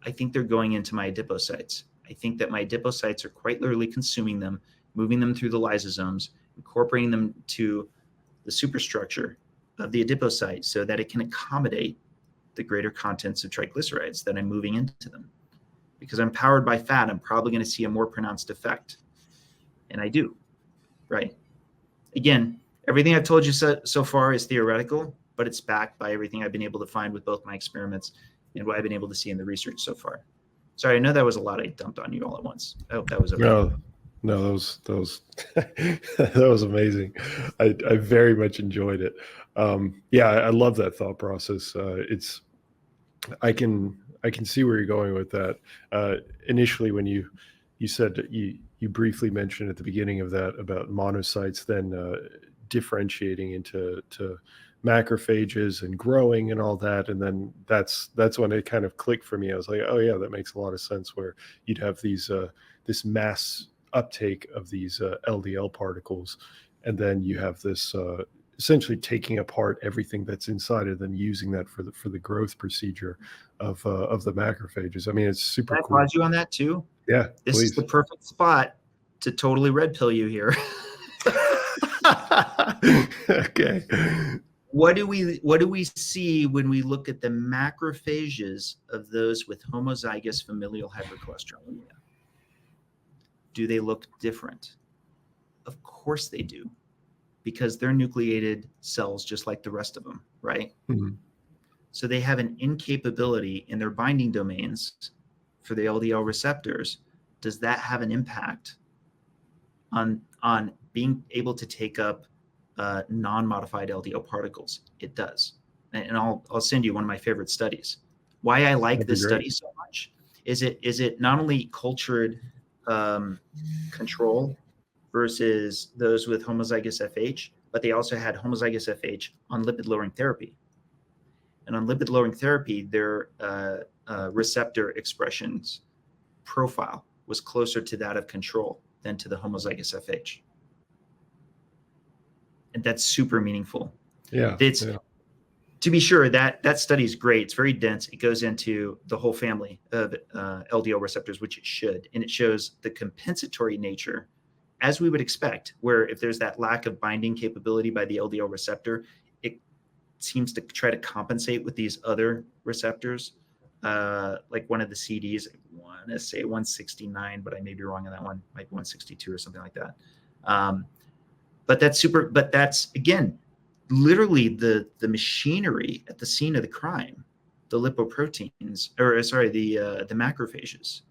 Speaker 2: I think they're going into my adipocytes. I think that my adipocytes are quite literally consuming them, moving them through the lysosomes, incorporating them to the superstructure of the adipocyte so that it can accommodate the greater contents of triglycerides that I'm moving into them. Because I'm powered by fat, I'm probably going to see a more pronounced effect. And I do, right? Again, everything I've told you so far is theoretical, but it's backed by everything I've been able to find with both my experiments and what I've been able to see in the research so far. Sorry, I know that was a lot I dumped on you all at once. I hope that was okay.
Speaker 1: No, that was that was amazing. I very much enjoyed it. Yeah, I love that thought process. I can see where you're going with that. Initially, when you said that you briefly mentioned at the beginning of that about monocytes, then differentiating into macrophages and growing and all that, and then that's when it kind of clicked for me. I was like, oh yeah, that makes a lot of sense. Where you'd have these this mass uptake of these LDL particles, and then you have this essentially taking apart everything that's inside and then using that for the growth procedure of the macrophages. I mean, it's super cool.
Speaker 2: Can I pause you on that too?
Speaker 1: Yeah,
Speaker 2: this
Speaker 1: please.
Speaker 2: is the perfect spot to totally red pill you here.
Speaker 1: Okay.
Speaker 2: What do we see when we look at the macrophages of those with homozygous familial hypercholesterolemia? Do they look different? Of course they do, because they're nucleated cells just like the rest of them, right?
Speaker 1: Mm-hmm.
Speaker 2: So they have an incapability in their binding domains for the LDL receptors. Does that have an impact on being able to take up non-modified LDL particles? It does. And I'll send you one of my favorite studies. Why I like this study so much is it not only cultured control versus those with homozygous FH, but they also had homozygous FH on lipid-lowering therapy. And on lipid-lowering therapy, their receptor expressions profile was closer to that of control than to the homozygous FH. And that's super meaningful.
Speaker 1: Yeah.
Speaker 2: To be sure, that study is great. It's very dense. It goes into the whole family of LDL receptors, which it should, and it shows the compensatory nature, as we would expect, where if there's that lack of binding capability by the LDL receptor, it seems to try to compensate with these other receptors, like one of the CDs, I want to say 169, but I may be wrong on that one, like 162 or something like that. But that's again, literally the machinery at the scene of the crime, the lipoproteins, or sorry, the macrophages,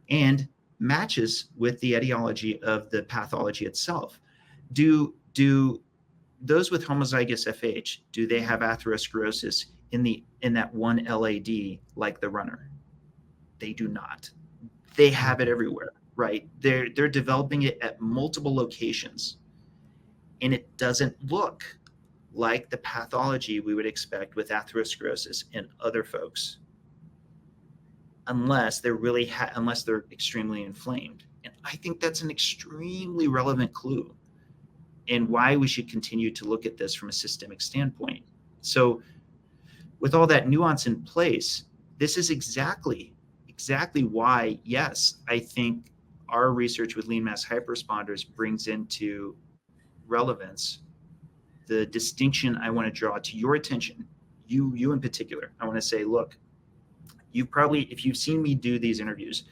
Speaker 2: and matches with the etiology of the pathology itself. Do those with homozygous FH, do they have atherosclerosis in that one LAD like the runner? They do not. They have it everywhere, right? They're developing it at multiple locations, and it doesn't look like the pathology we would expect with atherosclerosis in other folks, unless they're unless they're extremely inflamed. And I think that's an extremely relevant clue in why we should continue to look at this from a systemic standpoint. So with all that nuance in place, this is exactly why, yes, I think our research with lean mass hyperresponders brings into relevance the distinction I want to draw to your attention, you in particular. I want to say, look, if you've seen me do these interviews,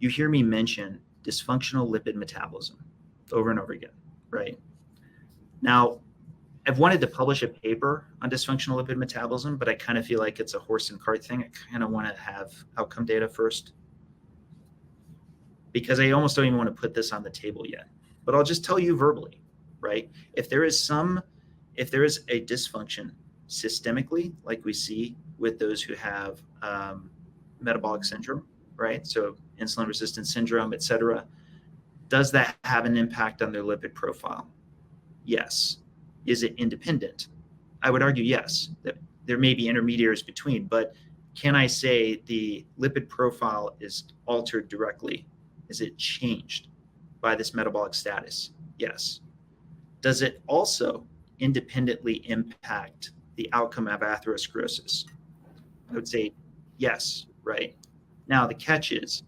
Speaker 2: you hear me mention dysfunctional lipid metabolism over and over again, right? Now, I've wanted to publish a paper on dysfunctional lipid metabolism, but I kind of feel like it's a horse and cart thing. I kind of want to have outcome data first, because I almost don't even want to put this on the table yet. But I'll just tell you verbally, right? If there is a dysfunction systemically, like we see with those who have metabolic syndrome, right? So insulin resistance syndrome, et cetera, does that have an impact on their lipid profile? Yes. Is it independent? I would argue yes, that there may be intermediaries between, but can I say the lipid profile is altered directly? Is it changed by this metabolic status? Yes. Does it also independently impact the outcome of atherosclerosis? I would say yes, right? Now, the catch is,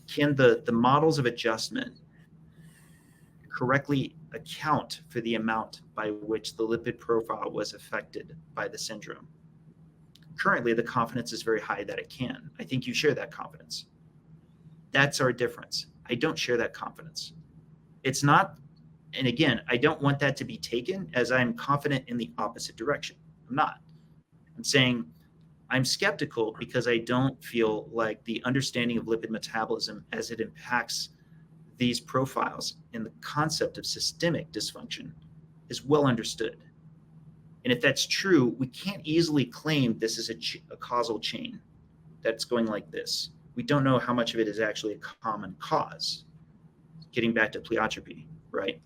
Speaker 2: can the models of adjustment correctly account for the amount by which the lipid profile was affected by the syndrome? Currently, the confidence is very high that it can. I think you share that confidence. That's our difference. I don't share that confidence. It's not, and again, I don't want that to be taken as I'm confident in the opposite direction. I'm not. I'm saying I'm skeptical because I don't feel like the understanding of lipid metabolism as it impacts these profiles and the concept of systemic dysfunction is well understood. And if that's true, we can't easily claim this is a causal chain that's going like this. We don't know how much of it is actually a common cause. Getting back to pleiotropy, right?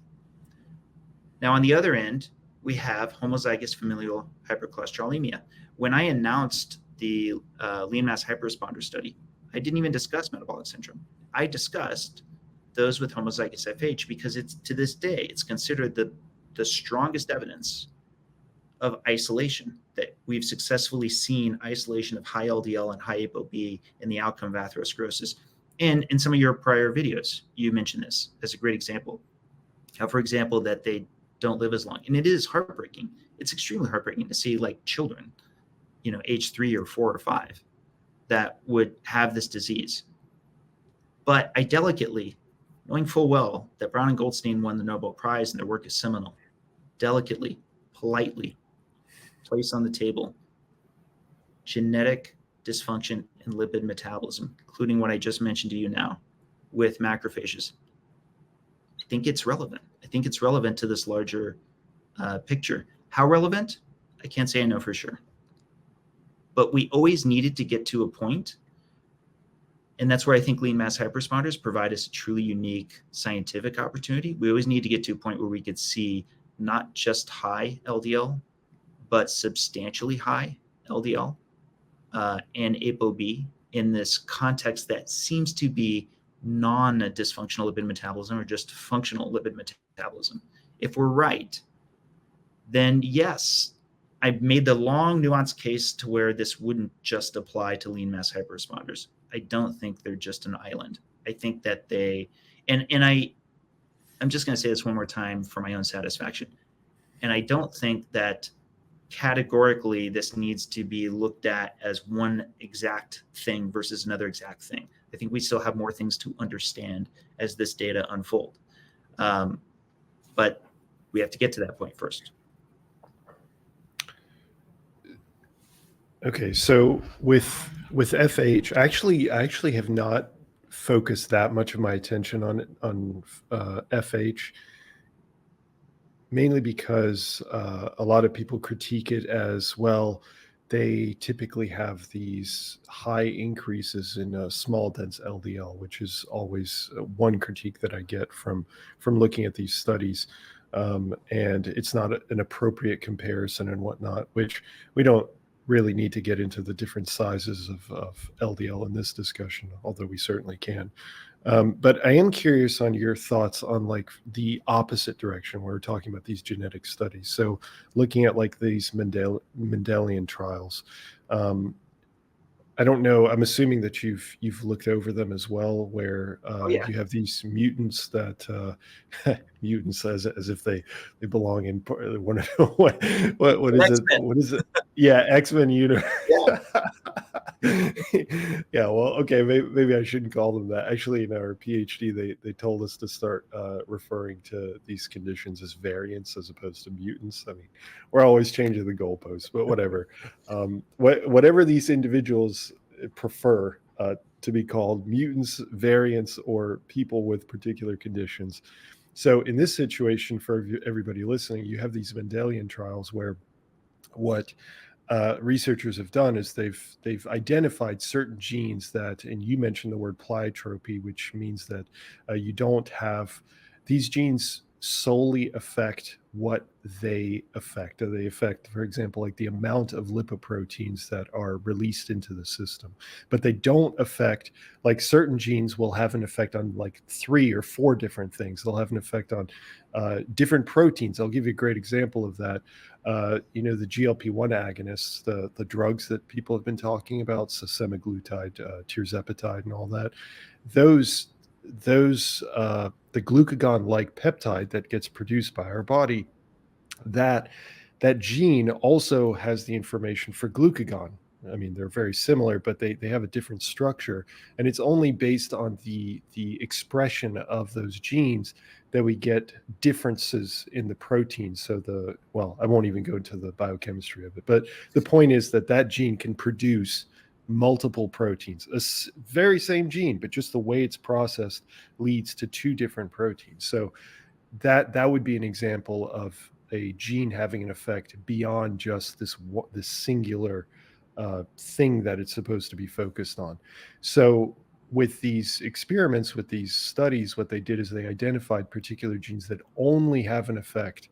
Speaker 2: Now, on the other end, we have homozygous familial hypercholesterolemia. When I announced the lean mass hyperresponder study, I didn't even discuss metabolic syndrome. I discussed those with homozygous FH because it's, to this day, it's considered the strongest evidence of isolation, that we've successfully seen isolation of high LDL and high ApoB in the outcome of atherosclerosis. And in some of your prior videos, you mentioned this as a great example. How, for example, that they don't live as long. And it is heartbreaking. It's extremely heartbreaking to see like children, age 3 or 4 or 5, that would have this disease. But I delicately, knowing full well that Brown and Goldstein won the Nobel Prize and their work is seminal, delicately, politely place on the table genetic dysfunction in lipid metabolism, including what I just mentioned to you now with macrophages. I think it's relevant. I think it's relevant to this larger picture. How relevant? I can't say I know for sure. But we always needed to get to a point, and that's where I think lean mass hyperresponders provide us a truly unique scientific opportunity. We always need to get to a point where we could see not just high LDL, but substantially high LDL and ApoB in this context that seems to be non-dysfunctional lipid metabolism or just functional lipid metabolism. If we're right, then yes, I've made the long nuanced case to where this wouldn't just apply to lean mass hyperresponders. I don't think they're just an island. I think that I'm just going to say this one more time for my own satisfaction. And I don't think that categorically this needs to be looked at as one exact thing versus another exact thing. I think we still have more things to understand as this data unfold. But we have to get to that point first.
Speaker 1: Okay, so with FH, I actually have not focused that much of my attention on FH, mainly because a lot of people critique it as well. They typically have these high increases in small dense LDL, which is always one critique that I get from looking at these studies. And it's not an appropriate comparison and whatnot, which we don't really need to get into the different sizes of LDL in this discussion, although we certainly can. But I am curious on your thoughts on like the opposite direction where we're talking about these genetic studies. So looking at like these Mendelian trials, I don't know. I'm assuming that you've looked over them as well, where you have these mutants that mutants as if they belong in one of what is it? What is it? Yeah, X-Men universe.
Speaker 2: Yeah.
Speaker 1: Yeah, well, okay, maybe I shouldn't call them that. Actually, in our PhD, they told us to start referring to these conditions as variants as opposed to mutants. I mean, we're always changing the goalposts, but whatever. Whatever these individuals prefer to be called, mutants, variants, or people with particular conditions. So in this situation, for everybody listening, you have these Mendelian trials where what researchers have done is they've identified certain genes that, and you mentioned the word pleiotropy, which means that you don't have these genes solely affect what they affect. They affect, for example, like the amount of lipoproteins that are released into the system, but they don't affect, like certain genes will have an effect on like 3 or 4 different things. They'll have an effect on different proteins. I'll give you a great example of that. The GLP-1 agonists, the drugs that people have been talking about, so semaglutide, tirzepatide, and all that, those the glucagon-like peptide that gets produced by our body, that gene also has the information for glucagon. I mean, they're very similar, but they have a different structure, and it's only based on the expression of those genes that we get differences in the protein. So I won't even go into the biochemistry of it, but the point is that gene can produce multiple proteins, very same gene, but just the way it's processed leads to 2 different proteins. So that would be an example of a gene having an effect beyond just this singular thing that it's supposed to be focused on. So with these experiments, with these studies, what they did is they identified particular genes that only have an effect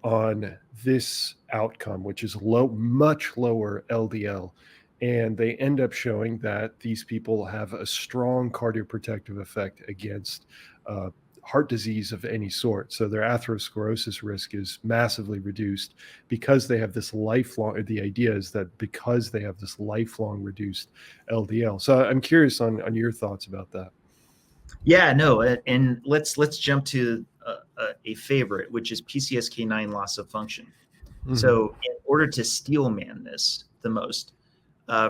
Speaker 1: on this outcome, which is much lower LDL. And they end up showing that these people have a strong cardioprotective effect against heart disease of any sort. So their atherosclerosis risk is massively reduced because they have this lifelong, the idea is that because they have this lifelong reduced LDL. So I'm curious on your thoughts about that.
Speaker 2: Yeah, no, and let's jump to a favorite, which is PCSK9 loss of function. Mm-hmm. So in order to steelman this the most,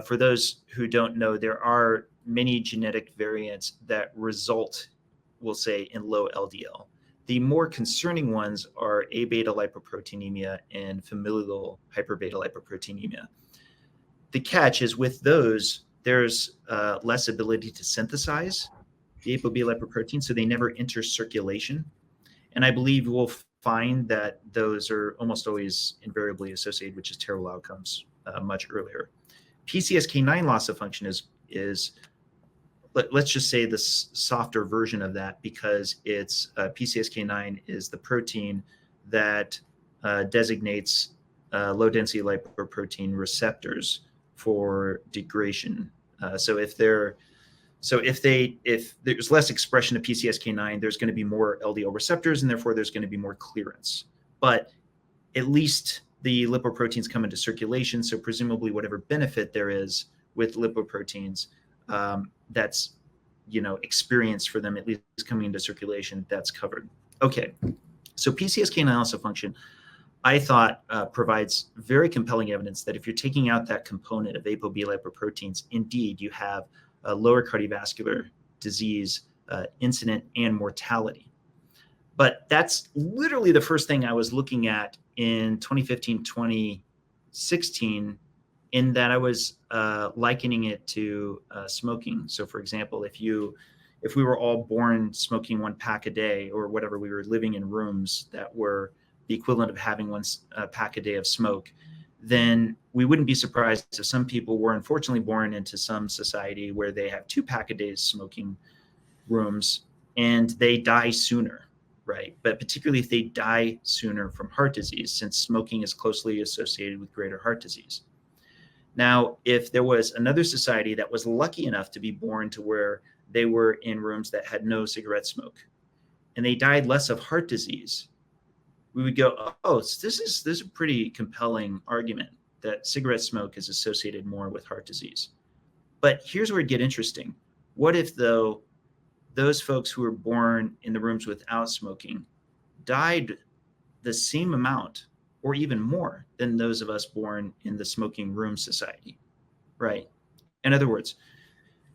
Speaker 2: for those who don't know, there are many genetic variants that result, we'll say, in low LDL. The more concerning ones are A-beta lipoproteinemia and familial hyperbeta lipoproteinemia. The catch is with those, there's less ability to synthesize the ApoB lipoprotein, so they never enter circulation. And I believe we'll find that those are almost always invariably associated with just terrible outcomes much earlier. PCSK9 loss of function is let's just say the softer version of that, because it's PCSK9 is the protein that designates low density lipoprotein receptors for degradation. So if they're So if there's less expression of PCSK9, there's going to be more LDL receptors, and therefore there's going to be more clearance. But at least the lipoproteins come into circulation, so presumably whatever benefit there is with lipoproteins, that's experienced for them, at least coming into circulation, that's covered. Okay, so PCSK9 loss of function, I thought provides very compelling evidence that if you're taking out that component of ApoB lipoproteins, indeed you have a lower cardiovascular disease incident and mortality. But that's literally the first thing I was looking at in 2015, 2016, in that I was likening it to smoking. So for example, if we were all born smoking 1 pack a day or whatever, we were living in rooms that were the equivalent of having 1 pack a day of smoke, then we wouldn't be surprised if some people were unfortunately born into some society where they have 2 pack a days smoking rooms and they die sooner, right? But particularly if they die sooner from heart disease, since smoking is closely associated with greater heart disease. Now, if there was another society that was lucky enough to be born to where they were in rooms that had no cigarette smoke and they died less of heart disease, we would go, oh, this is a pretty compelling argument that cigarette smoke is associated more with heart disease. But here's where it gets interesting. What if, though, those folks who were born in the rooms without smoking died the same amount or even more than those of us born in the smoking room society, right? In other words,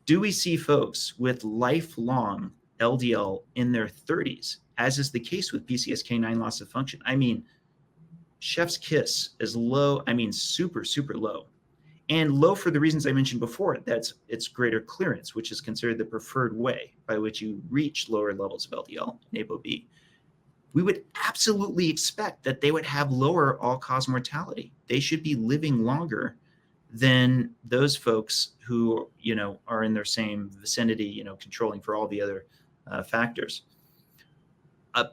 Speaker 2: do we see folks with lifelong LDL in their 30s, as is the case with PCSK9 loss of function? I mean, chef's kiss is low. I mean, super, super low. And low for the reasons I mentioned before. It's greater clearance, which is considered the preferred way by which you reach lower levels of LDL and ApoB. We would absolutely expect that they would have lower all-cause mortality. They should be living longer than those folks who, are in their same vicinity, controlling for all the other factors.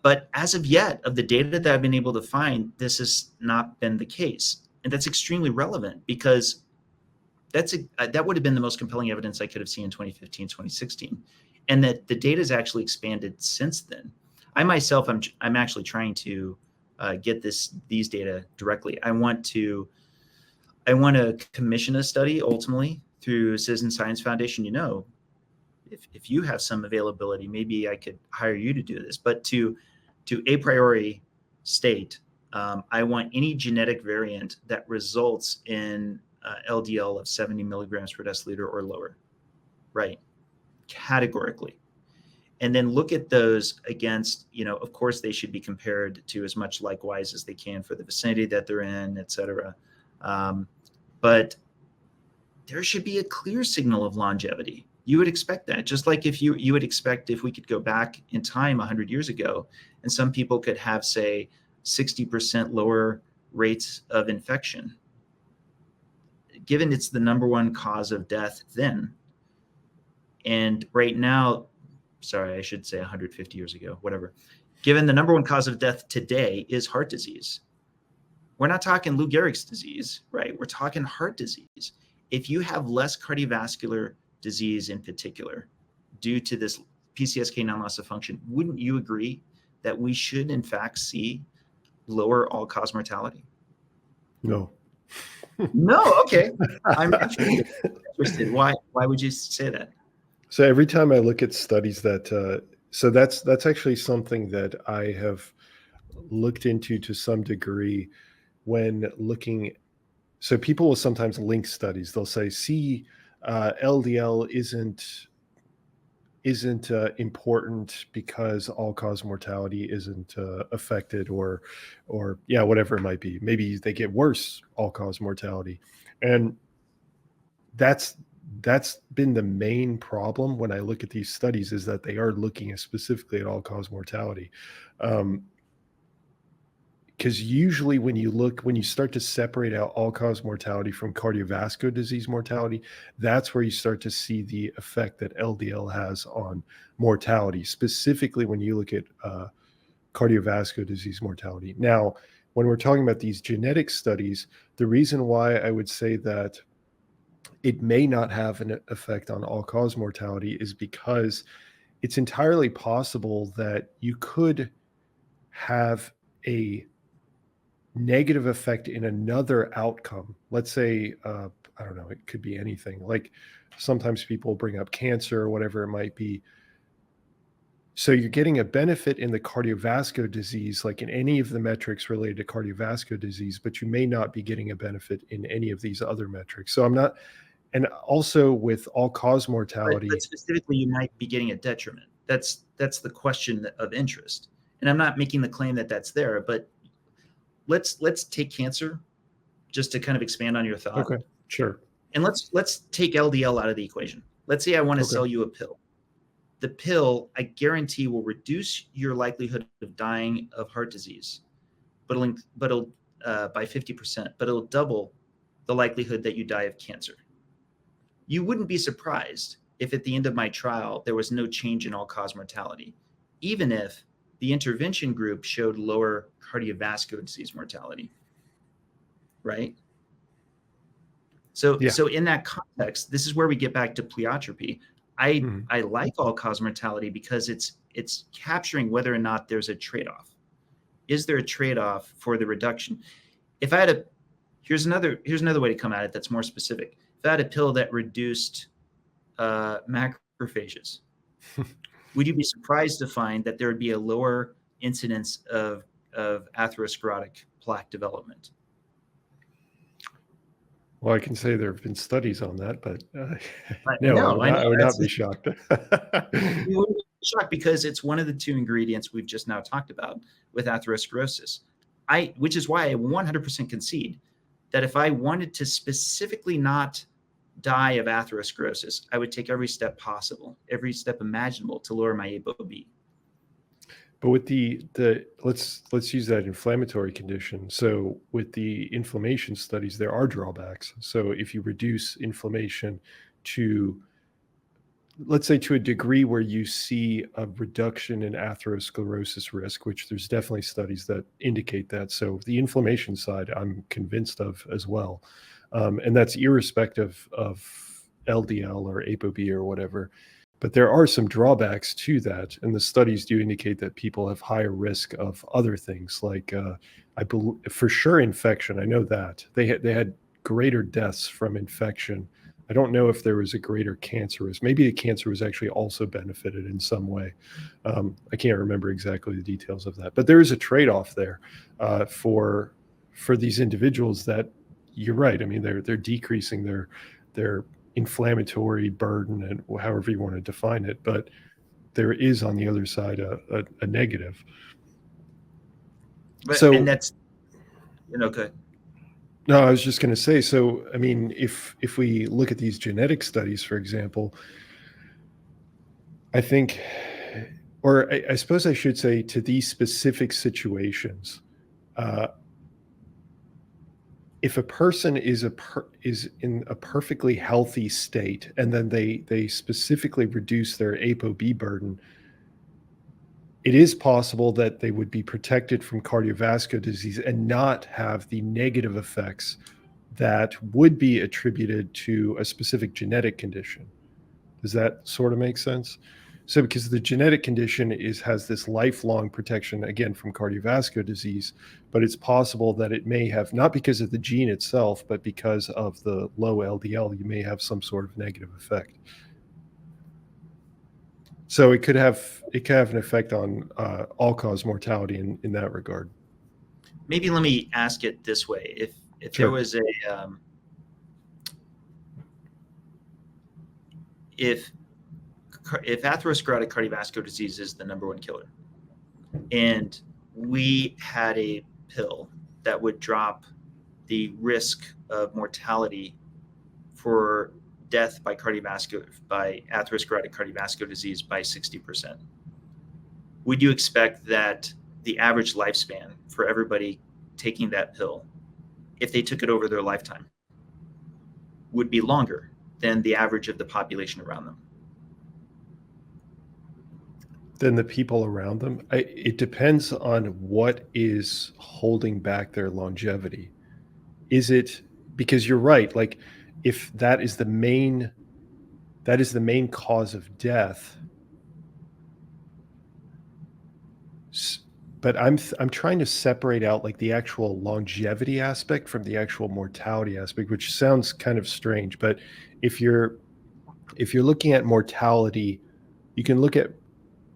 Speaker 2: But as of yet, of the data that I've been able to find, this has not been the case. And that's extremely relevant because that would have been the most compelling evidence I could have seen in 2015, 2016. And that the data has actually expanded since then. I myself, I'm actually trying to get these data directly. I want to commission a study ultimately through Citizen Science Foundation. If you have some availability, maybe I could hire you to do this. But to a priori state, I want any genetic variant that results in LDL of 70 milligrams per deciliter or lower, right? Categorically. And then look at those against, of course, they should be compared to as much likewise as they can for the vicinity that they're in, et cetera. But there should be a clear signal of longevity. You would expect that, just like if you would expect if we could go back in time 100 years ago and some people could have, say, 60% lower rates of infection, given it's the #1 cause of death then. And right now, sorry, I should say 150 years ago, whatever. Given the #1 cause of death today is heart disease. We're not talking Lou Gehrig's disease, right? We're talking heart disease. If you have less cardiovascular disease in particular due to this PCSK9 loss of function, wouldn't you agree that we should in fact see lower all-cause mortality?
Speaker 1: No.
Speaker 2: No, okay. I'm interested. Why would you say that?
Speaker 1: So every time I look at studies that, so that's actually something that I have looked into to some degree when looking. So people will sometimes link studies. They'll say, see, LDL isn't important because all-cause mortality isn't affected, or yeah, whatever it might be. Maybe they get worse all-cause mortality, and that's been the main problem when I look at these studies, is that they are looking specifically at all-cause mortality. Because usually when you start to separate out all-cause mortality from cardiovascular disease mortality, that's where you start to see the effect that LDL has on mortality, specifically when you look at cardiovascular disease mortality. Now, when we're talking about these genetic studies, the reason why I would say that it may not have an effect on all-cause mortality is because it's entirely possible that you could have a negative effect in another outcome. Let's say, I don't know, it could be anything. Like sometimes people bring up cancer or whatever it might be. So you're getting a benefit in the cardiovascular disease, like in any of the metrics related to cardiovascular disease, but you may not be getting a benefit in any of these other metrics. So I'm not, and also with all-cause mortality.
Speaker 2: But specifically, you might be getting a detriment. That's the question of interest. And I'm not making the claim that that's there, but let's take cancer just to kind of expand on your thought.
Speaker 1: Okay, sure.
Speaker 2: And let's take LDL out of the equation. Let's say I want to sell you a pill. The pill, I guarantee, will reduce your likelihood of dying of heart disease, but it'll by 50%, but it'll double the likelihood that you die of cancer. You wouldn't be surprised if at the end of my trial, there was no change in all-cause mortality, even if the intervention group showed lower cardiovascular disease mortality, right? So in that context, this is where we get back to pleiotropy. I like all-cause mortality because it's capturing whether or not there's a trade-off. Is there a trade-off for the reduction? If I had here's another way to come at it that's more specific. If I had a pill that reduced macrophages, would you be surprised to find that there would be a lower incidence of atherosclerotic plaque development?
Speaker 1: Well, I can say there have been studies on that, but no, I would not be shocked.
Speaker 2: You wouldn't be shocked because it's one of the two ingredients we've just now talked about with atherosclerosis. Which is why I 100% concede that if I wanted to specifically not die of atherosclerosis, I would take every step possible, every step imaginable to lower my ApoB.
Speaker 1: But with the let's use that inflammatory condition. So with the inflammation studies, there are drawbacks. So if you reduce inflammation to, let's say, to a degree where you see a reduction in atherosclerosis risk, which there's definitely studies that indicate that. So the inflammation side, I'm convinced of as well. And that's irrespective of LDL or ApoB or whatever. But there are some drawbacks to that, and the studies do indicate that people have higher risk of other things, like I believe for sure infection. I know that they had greater deaths from infection. I don't know if there was a greater cancer risk. Maybe the cancer was actually also benefited in some way. I can't remember exactly the details of that, but there is a trade-off there for these individuals that you're right. I mean, they're decreasing their inflammatory burden and however you want to define it, but there is on the other side a negative.
Speaker 2: And that's good.
Speaker 1: No, I was just going to say, so I mean, if we look at these genetic studies, for example, I think, or I suppose I should say, to these specific situations, if a person is in a perfectly healthy state, and then they specifically reduce their ApoB burden, it is possible that they would be protected from cardiovascular disease and not have the negative effects that would be attributed to a specific genetic condition. Does that sort of make sense? So because the genetic condition has this lifelong protection, again, from cardiovascular disease, but it's possible that it may have, not because of the gene itself, but because of the low LDL, you may have some sort of negative effect. So it could have an effect on all-cause mortality in that regard.
Speaker 2: Maybe let me ask it this way: if
Speaker 1: Sure.
Speaker 2: there was if atherosclerotic cardiovascular disease is the number one killer, and we had a pill that would drop the risk of mortality for death by atherosclerotic cardiovascular disease by 60%, would you expect that the average lifespan for everybody taking that pill, if they took it over their lifetime, would be longer than the average of the population around them?
Speaker 1: Than the people around them? It depends on what is holding back their longevity. Is it because you're right, like if that is the main cause of death. But I'm trying to separate out like the actual longevity aspect from the actual mortality aspect, which sounds kind of strange. But if you're looking at mortality, you can look at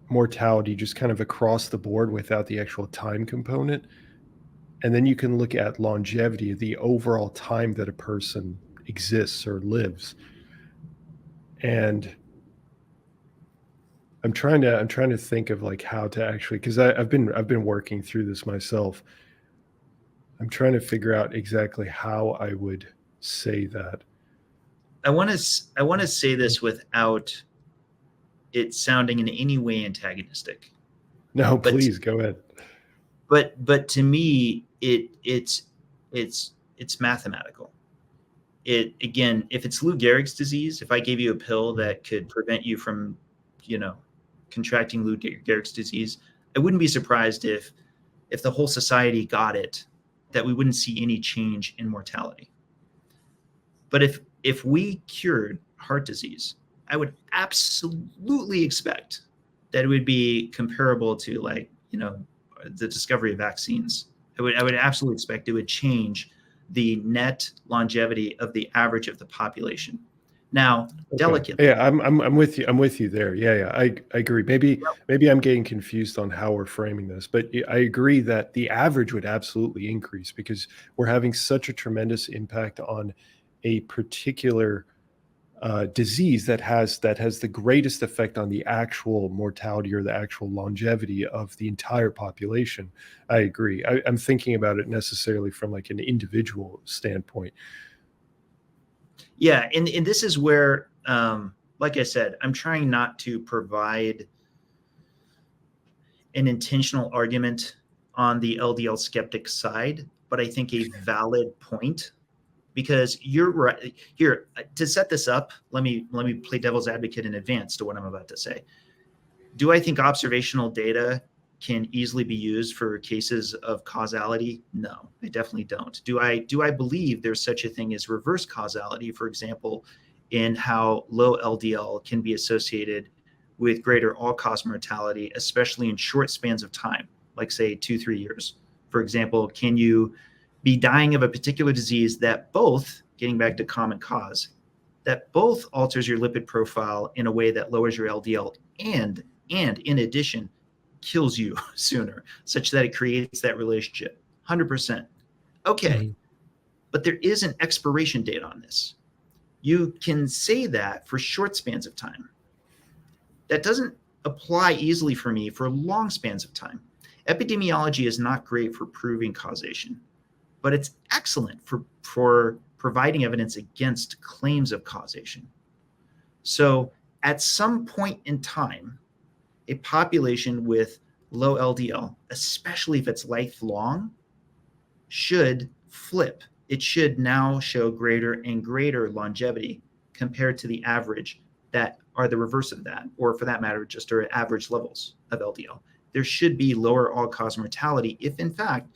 Speaker 1: mortality just kind of across the board without the actual time component. And then you can look at longevity, the overall time that a person exists or lives. And I'm trying to think of like how to actually, because I've been working through this myself. I'm trying to figure out exactly how I would say that.
Speaker 2: I want to say this without it sounding in any way antagonistic.
Speaker 1: No, please go ahead.
Speaker 2: But to me, it's mathematical. Again, if it's Lou Gehrig's disease, if I gave you a pill that could prevent you from, contracting Lou Gehrig's disease, I wouldn't be surprised if the whole society got it, that we wouldn't see any change in mortality. But if we cured heart disease, I would absolutely expect that it would be comparable to the discovery of vaccines. I would absolutely expect it would change the net longevity of the average of the population. Now, delicately.
Speaker 1: Yeah, I'm with you. I'm with you there. Yeah. I agree. Maybe I'm getting confused on how we're framing this, but I agree that the average would absolutely increase because we're having such a tremendous impact on a particular disease that has the greatest effect on the actual mortality or the actual longevity of the entire population. I agree. I'm thinking about it necessarily from like an individual standpoint.
Speaker 2: Yeah, and this is where, like I said, I'm trying not to provide an intentional argument on the LDL skeptic side, but I think a valid point. Because you're right here, to set this up, let me play devil's advocate in advance to what I'm about to say. Do I think observational data can easily be used for cases of causality? No, I definitely don't. Do I believe there's such a thing as reverse causality, for example, in how low LDL can be associated with greater all-cause mortality, especially in short spans of time, like say 2-3 years? For example, can you be dying of a particular disease that both, getting back to common cause, that both alters your lipid profile in a way that lowers your LDL and in addition kills you sooner, such that it creates that relationship? 100%. Okay. Mm-hmm. But there is an expiration date on this. You can say that for short spans of time. That doesn't apply easily for me for long spans of time. Epidemiology is not great for proving causation, but it's excellent for providing evidence against claims of causation. So at some point in time, a population with low LDL, especially if it's lifelong, should flip. It should now show greater and greater longevity compared to the average that are the reverse of that, or for that matter, just our average levels of LDL. There should be lower all-cause mortality if, in fact,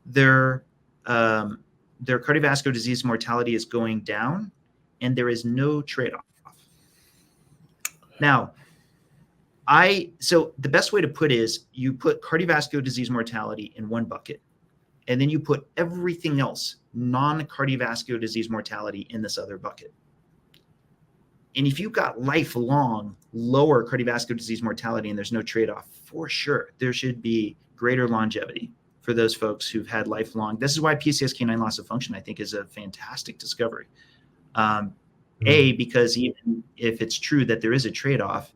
Speaker 2: their cardiovascular disease mortality is going down and there is no trade-off. Now, so the best way to put is you put cardiovascular disease mortality in one bucket, and then you put everything else, non-cardiovascular disease mortality, in this other bucket. And if you've got lifelong lower cardiovascular disease mortality and there's no trade-off, for sure, there should be greater longevity for those folks who've had lifelong. This is why PCSK9 loss of function, I think, is a fantastic discovery. Because even if it's true that there is a trade-off,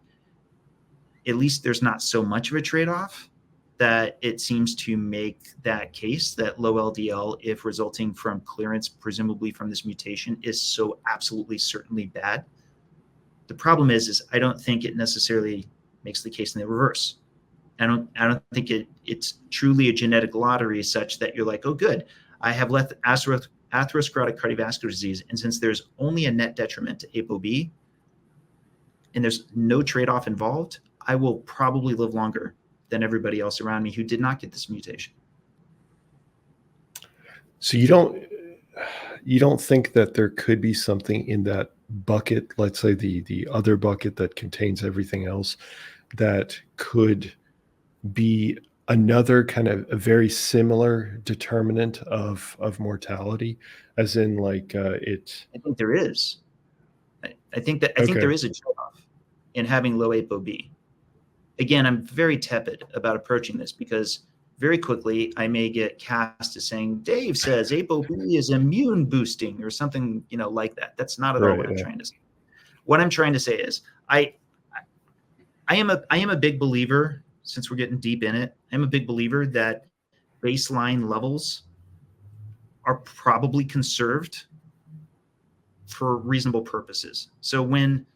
Speaker 2: at least there's not so much of a trade-off that it seems to make that case that low LDL, if resulting from clearance, presumably from this mutation, is so absolutely certainly bad. The problem is I don't think it necessarily makes the case in the reverse. I don't think it's truly a genetic lottery such that you're like, oh, good, I have left atherosclerotic cardiovascular disease, and since there's only a net detriment to ApoB and there's no trade-off involved, I will probably live longer than everybody else around me who did not get this mutation.
Speaker 1: So you you don't think that there could be something in that bucket, let's say the other bucket that contains everything else, that could be another kind of a very similar determinant of mortality, as in like it.
Speaker 2: I think there is. I think
Speaker 1: Okay.
Speaker 2: there is a trade-off in having low ApoB. Again, I'm very tepid about approaching this because very quickly I may get cast as saying Dave says ApoB is immune boosting or something, like that. That's not at all
Speaker 1: Right.
Speaker 2: what I'm
Speaker 1: Yeah.
Speaker 2: trying to say. What I'm trying to say is I am a big believer, since we're getting deep in it, I'm a big believer that baseline levels are probably conserved for reasonable purposes. So when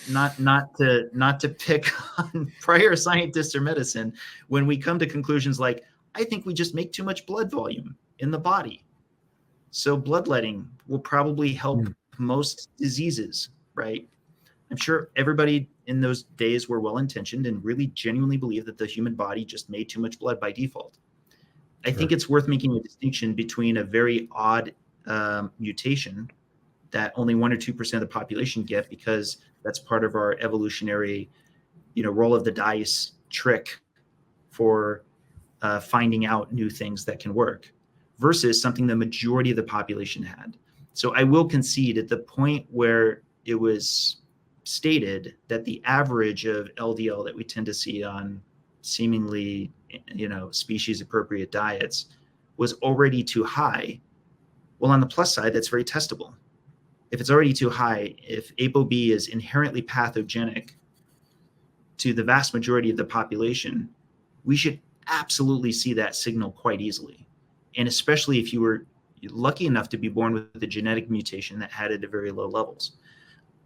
Speaker 2: not to pick on prior scientists or medicine, when we come to conclusions like, I think we just make too much blood volume in the body, so bloodletting will probably help most diseases, right? I'm sure everybody in those days were well-intentioned and really genuinely believed that the human body just made too much blood by default. I think it's worth making a distinction between a very odd mutation that only 1 or 2% of the population get, because that's part of our evolutionary, roll of the dice trick for finding out new things that can work, versus something the majority of the population had. So I will concede, at the point where it was stated that the average of LDL that we tend to see on seemingly, species appropriate diets was already too high. Well, on the plus side, that's very testable. If it's already too high, if ApoB is inherently pathogenic to the vast majority of the population, we should absolutely see that signal quite easily. And especially if you were lucky enough to be born with a genetic mutation that had it at very low levels.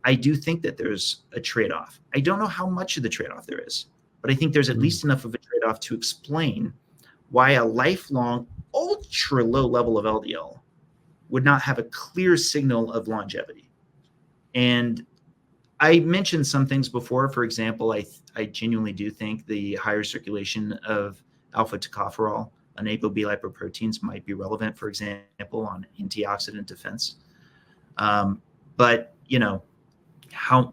Speaker 2: I do think that there's a trade-off. I don't know how much of the trade-off there is, but I think there's at least enough of a trade-off to explain why a lifelong ultra low level of LDL would not have a clear signal of longevity. And I mentioned some things before. For example, I genuinely do think the higher circulation of alpha tocopherol on ApoB lipoproteins might be relevant, for example, on antioxidant defense. But, how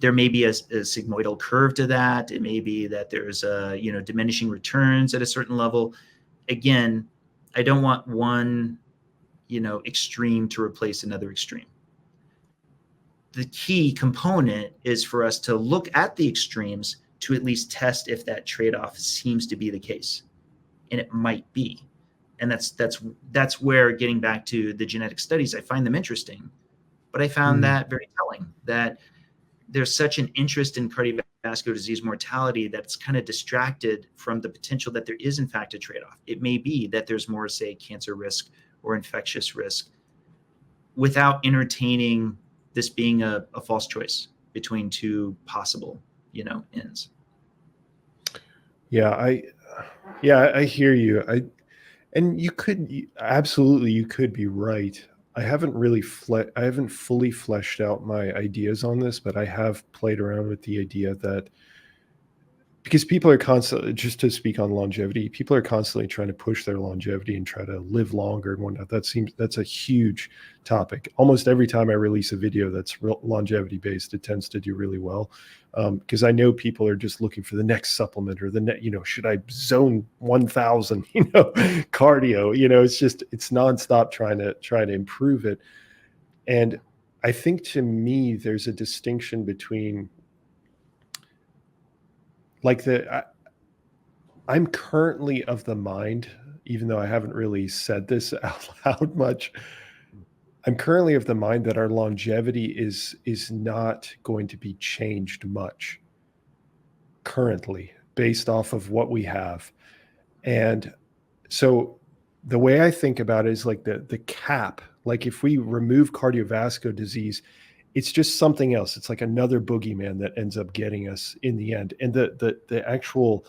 Speaker 2: there may be a sigmoidal curve to that. It may be that there's diminishing returns at a certain level. Again, I don't want one, extreme to replace another extreme. The key component is for us to look at the extremes to at least test if that trade-off seems to be the case, and it might be. And that's where, getting back to the genetic studies, I find them interesting, but I found that very telling, that there's such an interest in cardiovascular disease mortality that's kind of distracted from the potential that there is in fact a trade-off. It may be that there's more, say, cancer risk or infectious risk, without entertaining this being a false choice between two possible, ends.
Speaker 1: Yeah, I hear you. And you could absolutely, you could be right. I haven't fully fleshed out my ideas on this, but I have played around with the idea that, because people are constantly, just to speak on longevity, people are constantly trying to push their longevity and try to live longer and whatnot. That's a huge topic. Almost every time I release a video that's longevity based, it tends to do really well, because I know people are just looking for the next supplement, or should I zone 1000, cardio, it's nonstop trying to improve it. And I think, to me, there's a distinction between, like, I'm currently of the mind, even though I haven't really said this out loud much, I'm currently of the mind that our longevity is not going to be changed much currently, based off of what we have. And so the way I think about it is like the cap, like if we remove cardiovascular disease, it's just something else. It's like another boogeyman that ends up getting us in the end. And the actual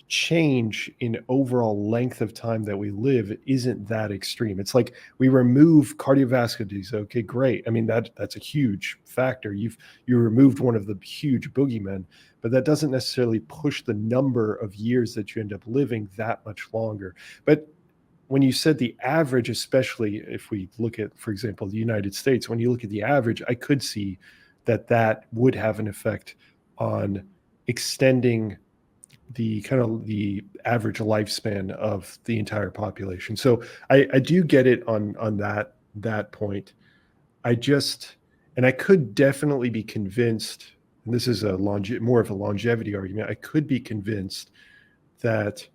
Speaker 1: change in overall length of time that we live isn't that extreme. It's like we remove cardiovascular disease. Okay, great. I mean, that's a huge factor. You removed one of the huge boogeymen, but that doesn't necessarily push the number of years that you end up living that much longer. But when you said the average, especially if we look at, for example, the United States, when you look at the average, I could see that would have an effect on extending the kind of the average lifespan of the entire population. So I do get it on that point. And I could definitely be convinced, and this is more of a longevity argument. I could be convinced that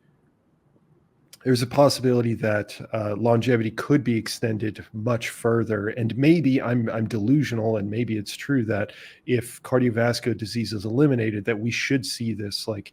Speaker 1: there's a possibility that longevity could be extended much further. And maybe I'm delusional, and maybe it's true that if cardiovascular disease is eliminated, that we should see this, like,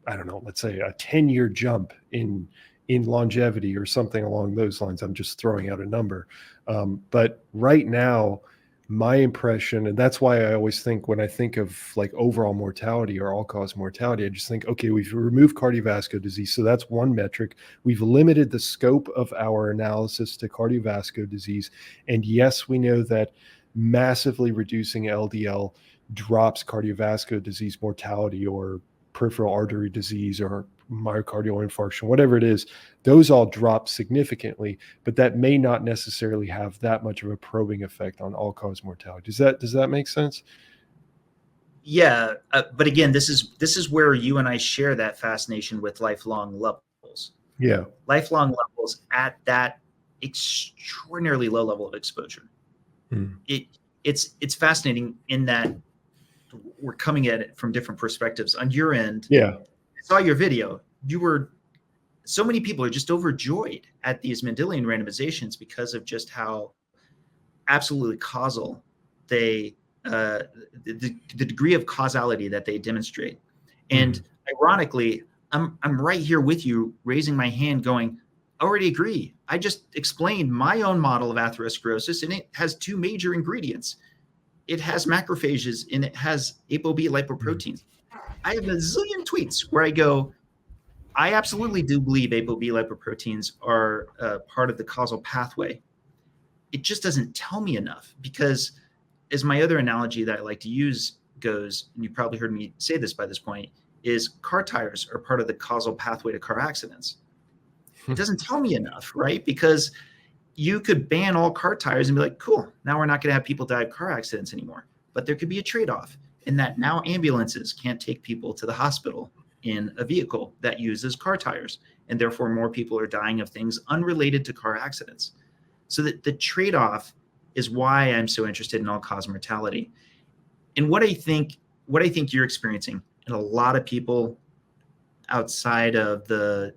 Speaker 1: I don't know, let's say a 10-year jump in longevity or something along those lines. I'm just throwing out a number. But right now, my impression, and that's why I always think, when I think of like overall mortality or all-cause mortality, I just think, okay, we've removed cardiovascular disease, so that's one metric. We've limited the scope of our analysis to cardiovascular disease. And yes, we know that massively reducing LDL drops cardiovascular disease mortality, or peripheral artery disease, or myocardial infarction, whatever it is. Those all drop significantly, but that may not necessarily have that much of a probing effect on all-cause mortality. Does that make sense?
Speaker 2: Yeah, but again, this is where you and I share that fascination with lifelong levels.
Speaker 1: Yeah,
Speaker 2: lifelong levels at that extraordinarily low level of exposure. It's fascinating in that we're coming at it from different perspectives. On your end,
Speaker 1: yeah,
Speaker 2: I saw your video. So many people are just overjoyed at these Mendelian randomizations because of just how absolutely causal the degree of causality that they demonstrate. And ironically, I'm right here with you, raising my hand, going, I already agree. I just explained my own model of atherosclerosis, and it has two major ingredients. It has macrophages and it has ApoB lipoproteins. I have a zillion tweets where I go, I absolutely do believe ApoB lipoproteins are part of the causal pathway. It just doesn't tell me enough, because as my other analogy that I like to use goes, and you probably heard me say this by this point, is car tires are part of the causal pathway to car accidents. It doesn't tell me enough, right? Because you could ban all car tires and be like, cool, now we're not going to have people die of car accidents anymore. But there could be a trade-off in that now ambulances can't take people to the hospital in a vehicle that uses car tires, and therefore more people are dying of things unrelated to car accidents. So that the trade-off is why I'm so interested in all-cause mortality. And what I think you're experiencing, and a lot of people outside of the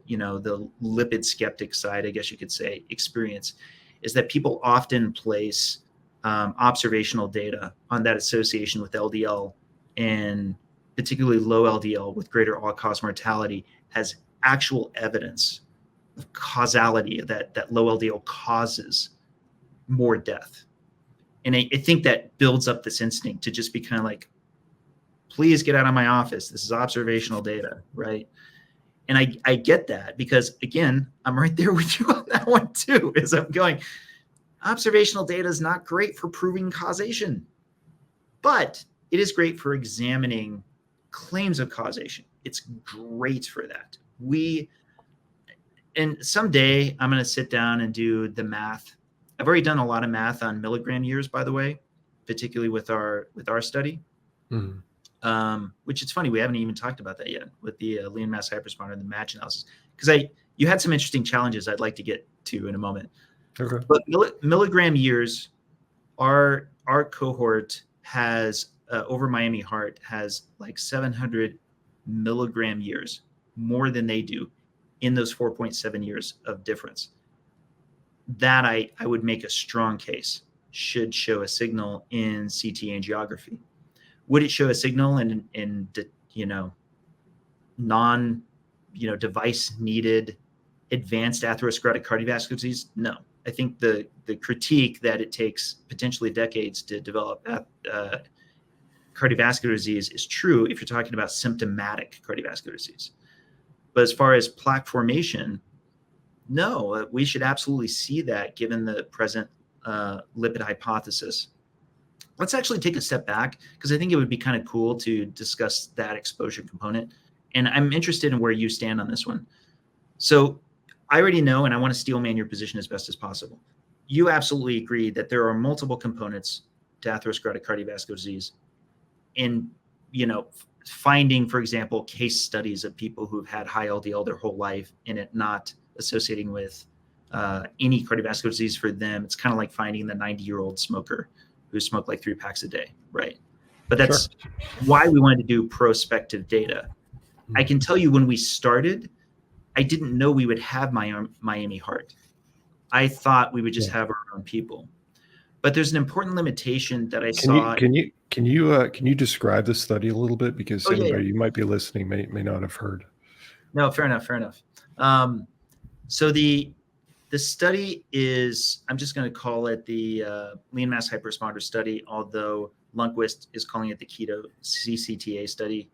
Speaker 2: lipid skeptic side, I guess you could say, experience, is that people often place observational data on that association with LDL, and particularly low LDL with greater all-cause mortality, has actual evidence of causality, that low LDL causes more death. And I think that builds up this instinct to just be kind of like, please get out of my office. This is observational data, right? And I get that, because again, I'm right there with you on that one too, is I'm going, observational data is not great for proving causation, but it is great for examining claims of causation. It's great for that. And someday I'm going to sit down and do the math. I've already done a lot of math on milligram years, by the way, particularly with our study. Which it's funny, we haven't even talked about that yet with the lean mass hyperresponder and the match analysis, because you had some interesting challenges I'd like to get to in a moment.
Speaker 1: Okay.
Speaker 2: But milligram years, our cohort has over Miami Heart has like 700 milligram years more than they do in those 4.7 years of difference. That I would make a strong case should show a signal in CT angiography. Would it show a signal in non device needed advanced atherosclerotic cardiovascular disease? No. I think the critique that it takes potentially decades to develop cardiovascular disease is true if you're talking about symptomatic cardiovascular disease. But as far as plaque formation, no, we should absolutely see that given the present lipid hypothesis. Let's actually take a step back, because I think it would be kind of cool to discuss that exposure component. And I'm interested in where you stand on this one. So I already know, and I want to steel man your position as best as possible. You absolutely agree that there are multiple components to atherosclerotic cardiovascular disease. In, finding, for example, case studies of people who've had high LDL their whole life and it not associating with any cardiovascular disease for them. It's kind of like finding the 90-year-old smoker who smoked like 3 packs a day, right? But that's why we wanted to do prospective data. I can tell you when we started, I didn't know we would have Miami Heart. I thought we would just have our own people. But there's an important limitation that I saw.
Speaker 1: Can you describe the study a little bit, because anybody you might be listening may not have heard.
Speaker 2: No, fair enough. So the study is, I'm just going to call it the lean mass hyperresponder study, although Lundquist is calling it the keto CCTA study.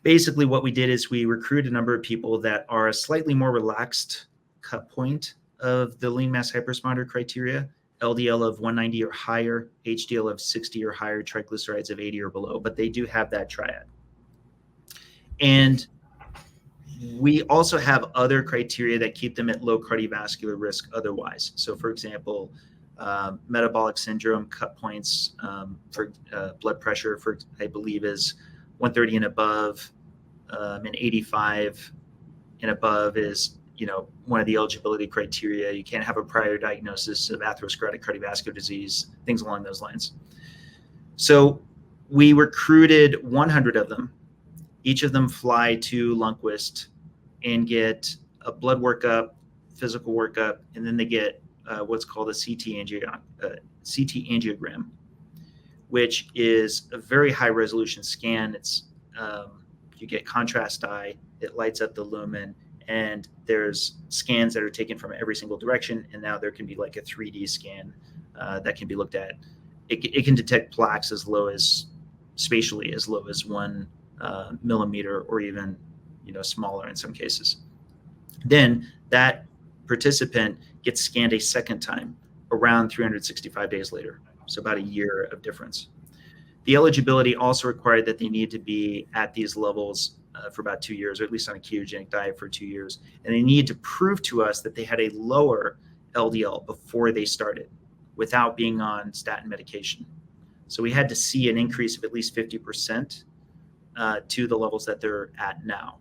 Speaker 2: Basically, what we did is we recruited a number of people that are a slightly more relaxed cut point of the lean mass hyperresponder criteria: LDL of 190 or higher, HDL of 60 or higher, triglycerides of 80 or below, but they do have that triad. And we also have other criteria that keep them at low cardiovascular risk otherwise. So, for example, metabolic syndrome cut points for blood pressure, for I believe, is 130 and above, and 85 and above is one of the eligibility criteria. You can't have a prior diagnosis of atherosclerotic cardiovascular disease, things along those lines. So we recruited 100 of them. Each of them fly to Lundquist and get a blood workup, physical workup, and then they get what's called a CT angiogram, which is a very high resolution scan. It's you get contrast dye, it lights up the lumen, and there's scans that are taken from every single direction. And now there can be like a 3D scan that can be looked at. It can detect plaques spatially as low as 1 millimeter, or even smaller in some cases. Then that participant gets scanned a second time around 365 days later, so about a year of difference. The eligibility also required that they need to be at these levels for about 2 years, or at least on a ketogenic diet for 2 years, and they need to prove to us that they had a lower LDL before they started without being on statin medication. So we had to see an increase of at least 50% to the levels that they're at now.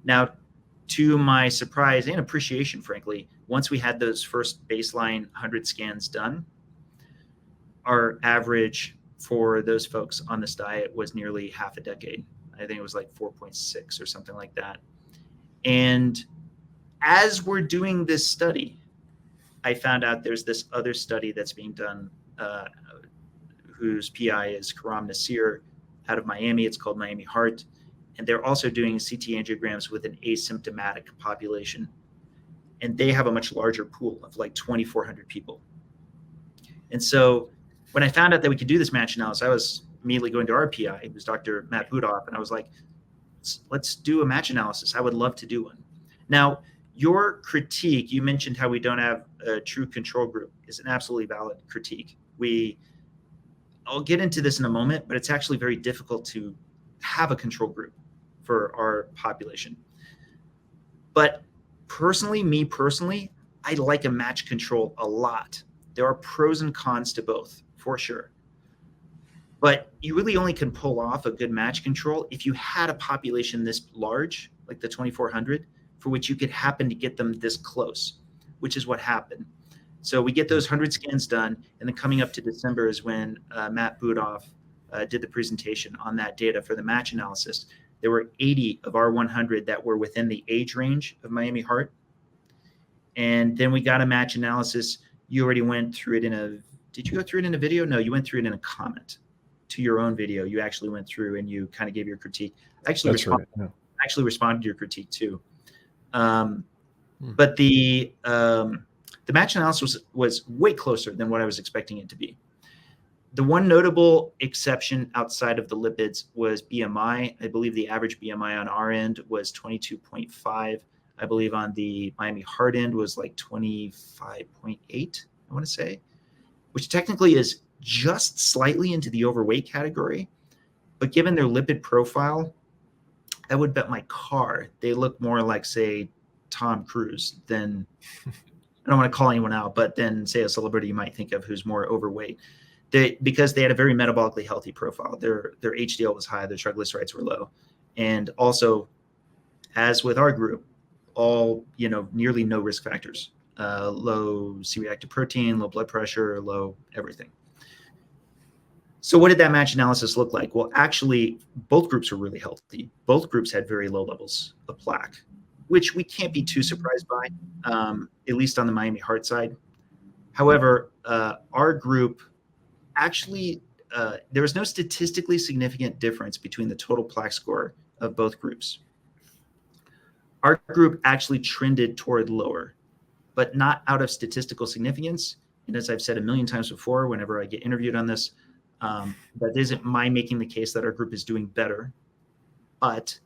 Speaker 2: Now, to my surprise and appreciation, frankly, once we had those first baseline 100 scans done, our average for those folks on this diet was nearly half a decade. I think it was like 4.6 or something like that. And as we're doing this study, I found out there's this other study that's being done whose PI is Karam Nasir out of Miami. It's called Miami Heart. And they're also doing CT angiograms with an asymptomatic population. And they have a much larger pool of like 2,400 people. And so when I found out that we could do this match analysis, I was immediately going to our PI, it was Dr. Matt Budoff, and I was like, let's do a match analysis. I would love to do one. Now, your critique, you mentioned how we don't have a true control group, is an absolutely valid critique. I'll get into this in a moment, but it's actually very difficult to have a control group for our population. But me personally, I like a match control a lot. There are pros and cons to both, for sure. But you really only can pull off a good match control if you had a population this large, like the 2,400, for which you could happen to get them this close, which is what happened. So we get those 100 scans done, and then coming up to December is when Matt Budoff did the presentation on that data for the match analysis. There were 80 of our 100 that were within the age range of Miami Heart. And then we got a match analysis. You already went through it did you go through it in a video? No, you went through it in a comment to your own video. You actually went through and you kind of gave your critique. I actually responded to your critique too. But the match analysis was way closer than what I was expecting it to be. The one notable exception outside of the lipids was BMI. I believe the average BMI on our end was 22.5. I believe on the Miami Heart end was like 25.8, I want to say, which technically is just slightly into the overweight category. But given their lipid profile, I would bet my car they look more like, say, Tom Cruise, then I don't want to call anyone out, but then say a celebrity you might think of who's more overweight. Because they had a very metabolically healthy profile. Their HDL was high, their triglycerides were low. And also, as with our group, all, nearly no risk factors, low C-reactive protein, low blood pressure, low everything. So what did that match analysis look like? Well, actually, both groups were really healthy. Both groups had very low levels of plaque, which we can't be too surprised by, at least on the Miami Heart side. However, our group actually, there was no statistically significant difference between the total plaque score of both groups. Our group actually trended toward lower, but not out of statistical significance. And as I've said a million times before, whenever I get interviewed on this, that isn't my making the case that our group is doing better. But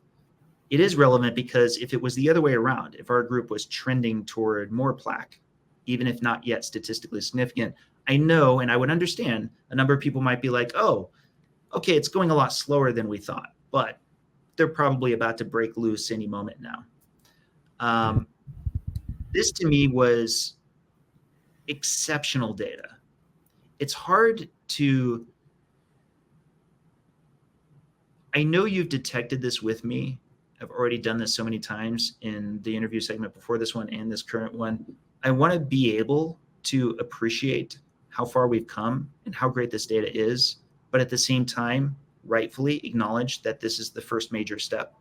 Speaker 2: it is relevant because if it was the other way around, if our group was trending toward more plaque, even if not yet statistically significant, I know, and I would understand, a number of people might be like, oh, okay, it's going a lot slower than we thought, but they're probably about to break loose any moment now. This to me was exceptional data. It's hard to, I know you've detected this with me. I've already done this so many times in the interview segment before this one and this current one. I want to be able to appreciate how far we've come and how great this data is, but at the same time, rightfully acknowledge that this is the first major step.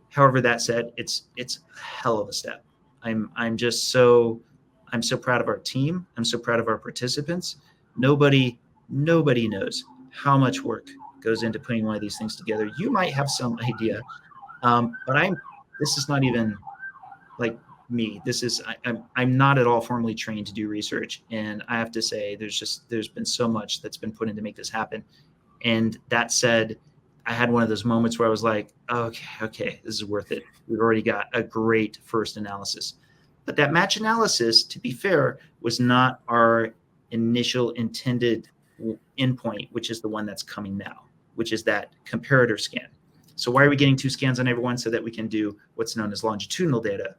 Speaker 2: However, that said, it's a hell of a step. I'm so proud of our team. I'm so proud of our participants. Nobody knows how much work goes into putting one of these things together. You might have some idea, but this is not even like me. I'm not at all formally trained to do research, and I have to say there's been so much that's been put in to make this happen. And that said, I had one of those moments where I was like, okay, this is worth it. We've already got a great first analysis. But that match analysis, to be fair, was not our initial intended endpoint, which is the one that's coming now, which is that comparator scan. So why are we getting 2 scans on everyone? So that we can do what's known as longitudinal data.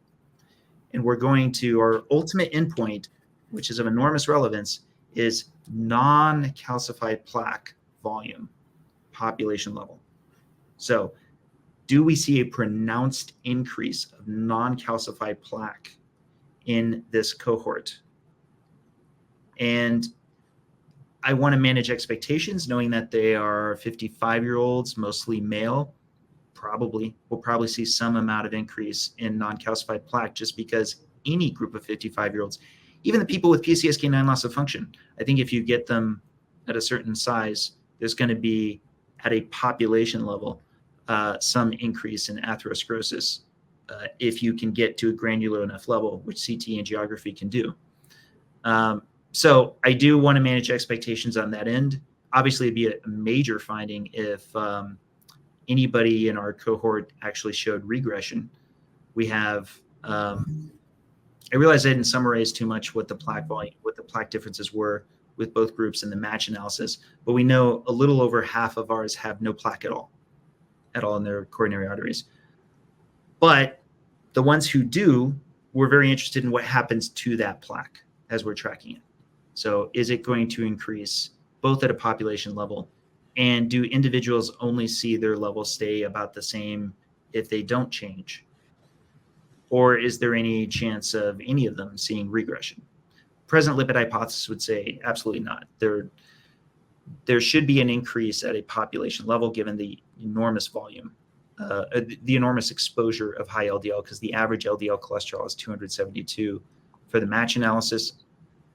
Speaker 2: And we're going to our ultimate endpoint, which is of enormous relevance, is non-calcified plaque volume, population level. So do we see a pronounced increase of non-calcified plaque in this cohort? And I want to manage expectations, knowing that they are 55-year-olds, mostly male. We'll probably see some amount of increase in non-calcified plaque, just because any group of 55-year-olds, even the people with PCSK9 loss of function, I think if you get them at a certain size, there's going to be, at a population level, some increase in atherosclerosis if you can get to a granular enough level, which CT angiography can do. So I do want to manage expectations on that end. Obviously, it'd be a major finding if anybody in our cohort actually showed regression. We have, I realize I didn't summarize too much what the plaque volume, what the plaque differences were with both groups in the match analysis, but we know a little over half of ours have no plaque at all in their coronary arteries. But the ones who do, we're very interested in what happens to that plaque as we're tracking it. So is it going to increase both at a population level, and do individuals only see their levels stay about the same if they don't change? Or is there any chance of any of them seeing regression? Present lipid hypothesis would say absolutely not. There should be an increase at a population level given the enormous volume, the enormous exposure of high LDL, because the average LDL cholesterol is 272 for the match analysis.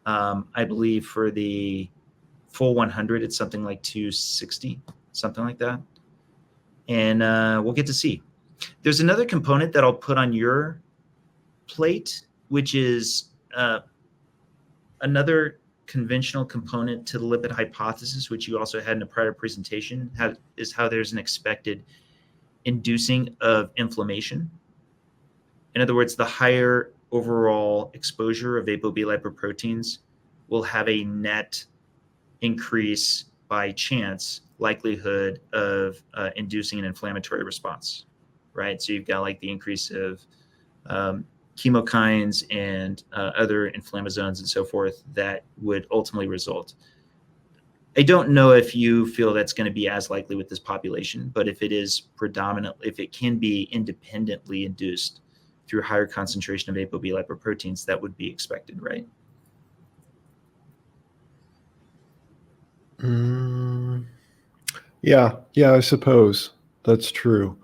Speaker 2: I believe for the full 100, it's something like 260, something like that. And we'll get to see. There's another component that I'll put on your plate, which is another conventional component to the lipid hypothesis, which you also had in a prior presentation, is how there's an expected inducing of inflammation. In other words, the higher overall exposure of ApoB lipoproteins will have a net increase by chance likelihood of inducing an inflammatory response, right? So you've got like the increase of chemokines and other inflammasomes and so forth that would ultimately result. I don't know if you feel that's going to be as likely with this population, but if it is predominantly, if it can be independently induced through higher concentration of ApoB lipoproteins, that would be expected, right?
Speaker 1: Yeah, I suppose that's true.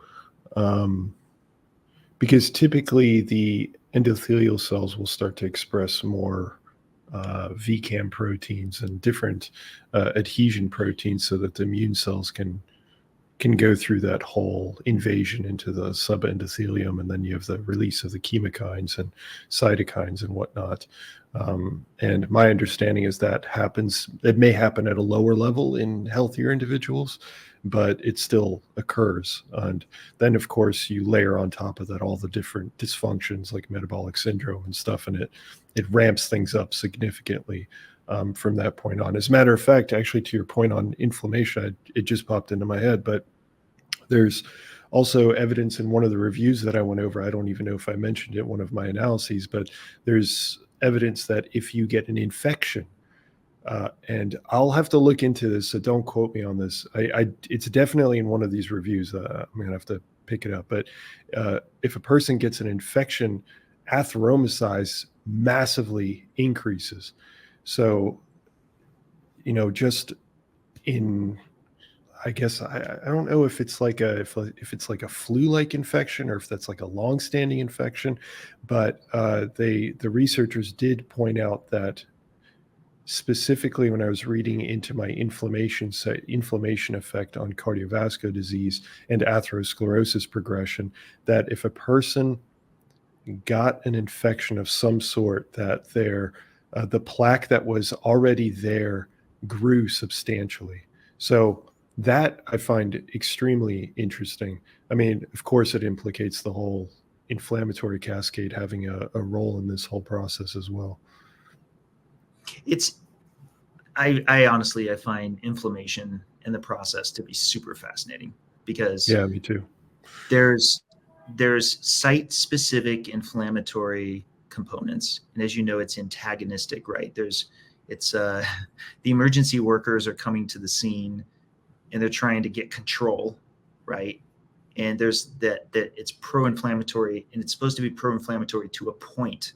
Speaker 1: Because typically the endothelial cells will start to express more VCAM proteins and different adhesion proteins so that the immune cells can go through that whole invasion into the subendothelium, and then you have the release of the chemokines and cytokines and whatnot. And my understanding is that happens, it may happen at a lower level in healthier individuals, but it still occurs. And then, of course, you layer on top of that all the different dysfunctions like metabolic syndrome and stuff, and it ramps things up significantly from that point on. As a matter of fact, actually, to your point on inflammation, it just popped into my head, but there's also evidence in one of the reviews that I went over. I don't even know if I mentioned it, one of my analyses, but there's evidence that if you get an infection, and I'll have to look into this, so don't quote me on this. It's definitely in one of these reviews. I'm going to have to pick it up. But if a person gets an infection, atheromasize massively increases. So, just in, I guess I don't know if it's like if it's like a flu-like infection or if that's like a long-standing infection, but the researchers did point out that specifically when I was reading into my inflammation effect on cardiovascular disease and atherosclerosis progression, that if a person got an infection of some sort, that the plaque that was already there grew substantially. So that I find extremely interesting. I mean, of course, it implicates the whole inflammatory cascade having a role in this whole process as well.
Speaker 2: I honestly, I find inflammation in the process to be super fascinating because
Speaker 1: yeah, me too.
Speaker 2: There's site-specific inflammatory components, and as you know, it's antagonistic, right? The emergency workers are coming to the scene, and they're trying to get control, right? And there's that it's pro-inflammatory, and it's supposed to be pro-inflammatory to a point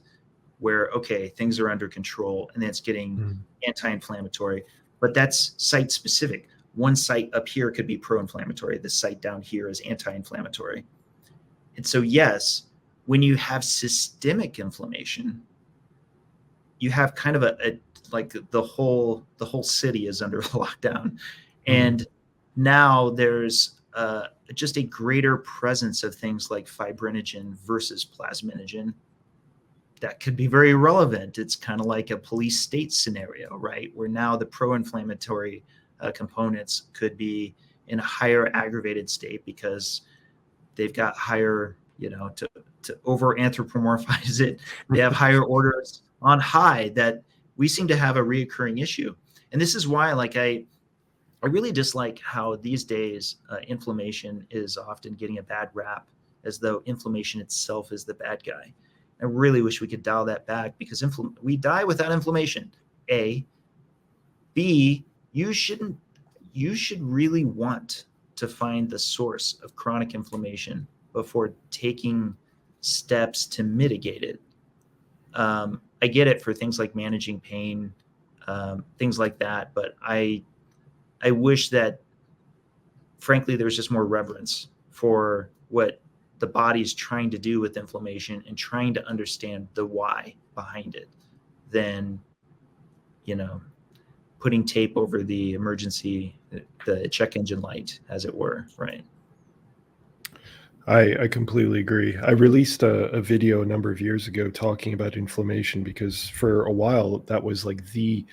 Speaker 2: where, okay, things are under control, and then it's getting anti-inflammatory, but that's site specific. One site up here could be pro-inflammatory. The site down here is anti-inflammatory. And so, yes, when you have systemic inflammation, you have kind of like the whole city is under lockdown. And now there's just a greater presence of things like fibrinogen versus plasminogen. That could be very relevant. It's kind of like a police state scenario, right? Where now the pro-inflammatory components could be in a higher aggravated state because they've got higher, to over anthropomorphize it, they have higher orders on high, that we seem to have a reoccurring issue. And this is why, like, I really dislike how these days inflammation is often getting a bad rap, as though inflammation itself is the bad guy. I really wish we could dial that back, because we die without inflammation. A. B, you should really want to find the source of chronic inflammation before taking steps to mitigate it. I get it for things like managing pain, things like that, but I wish that, frankly, there's just more reverence for what the body is trying to do with inflammation and trying to understand the why behind it than, putting tape over the the check engine light, as it were, right?
Speaker 1: I completely agree. I released a video a number of years ago talking about inflammation, because for a while that was like the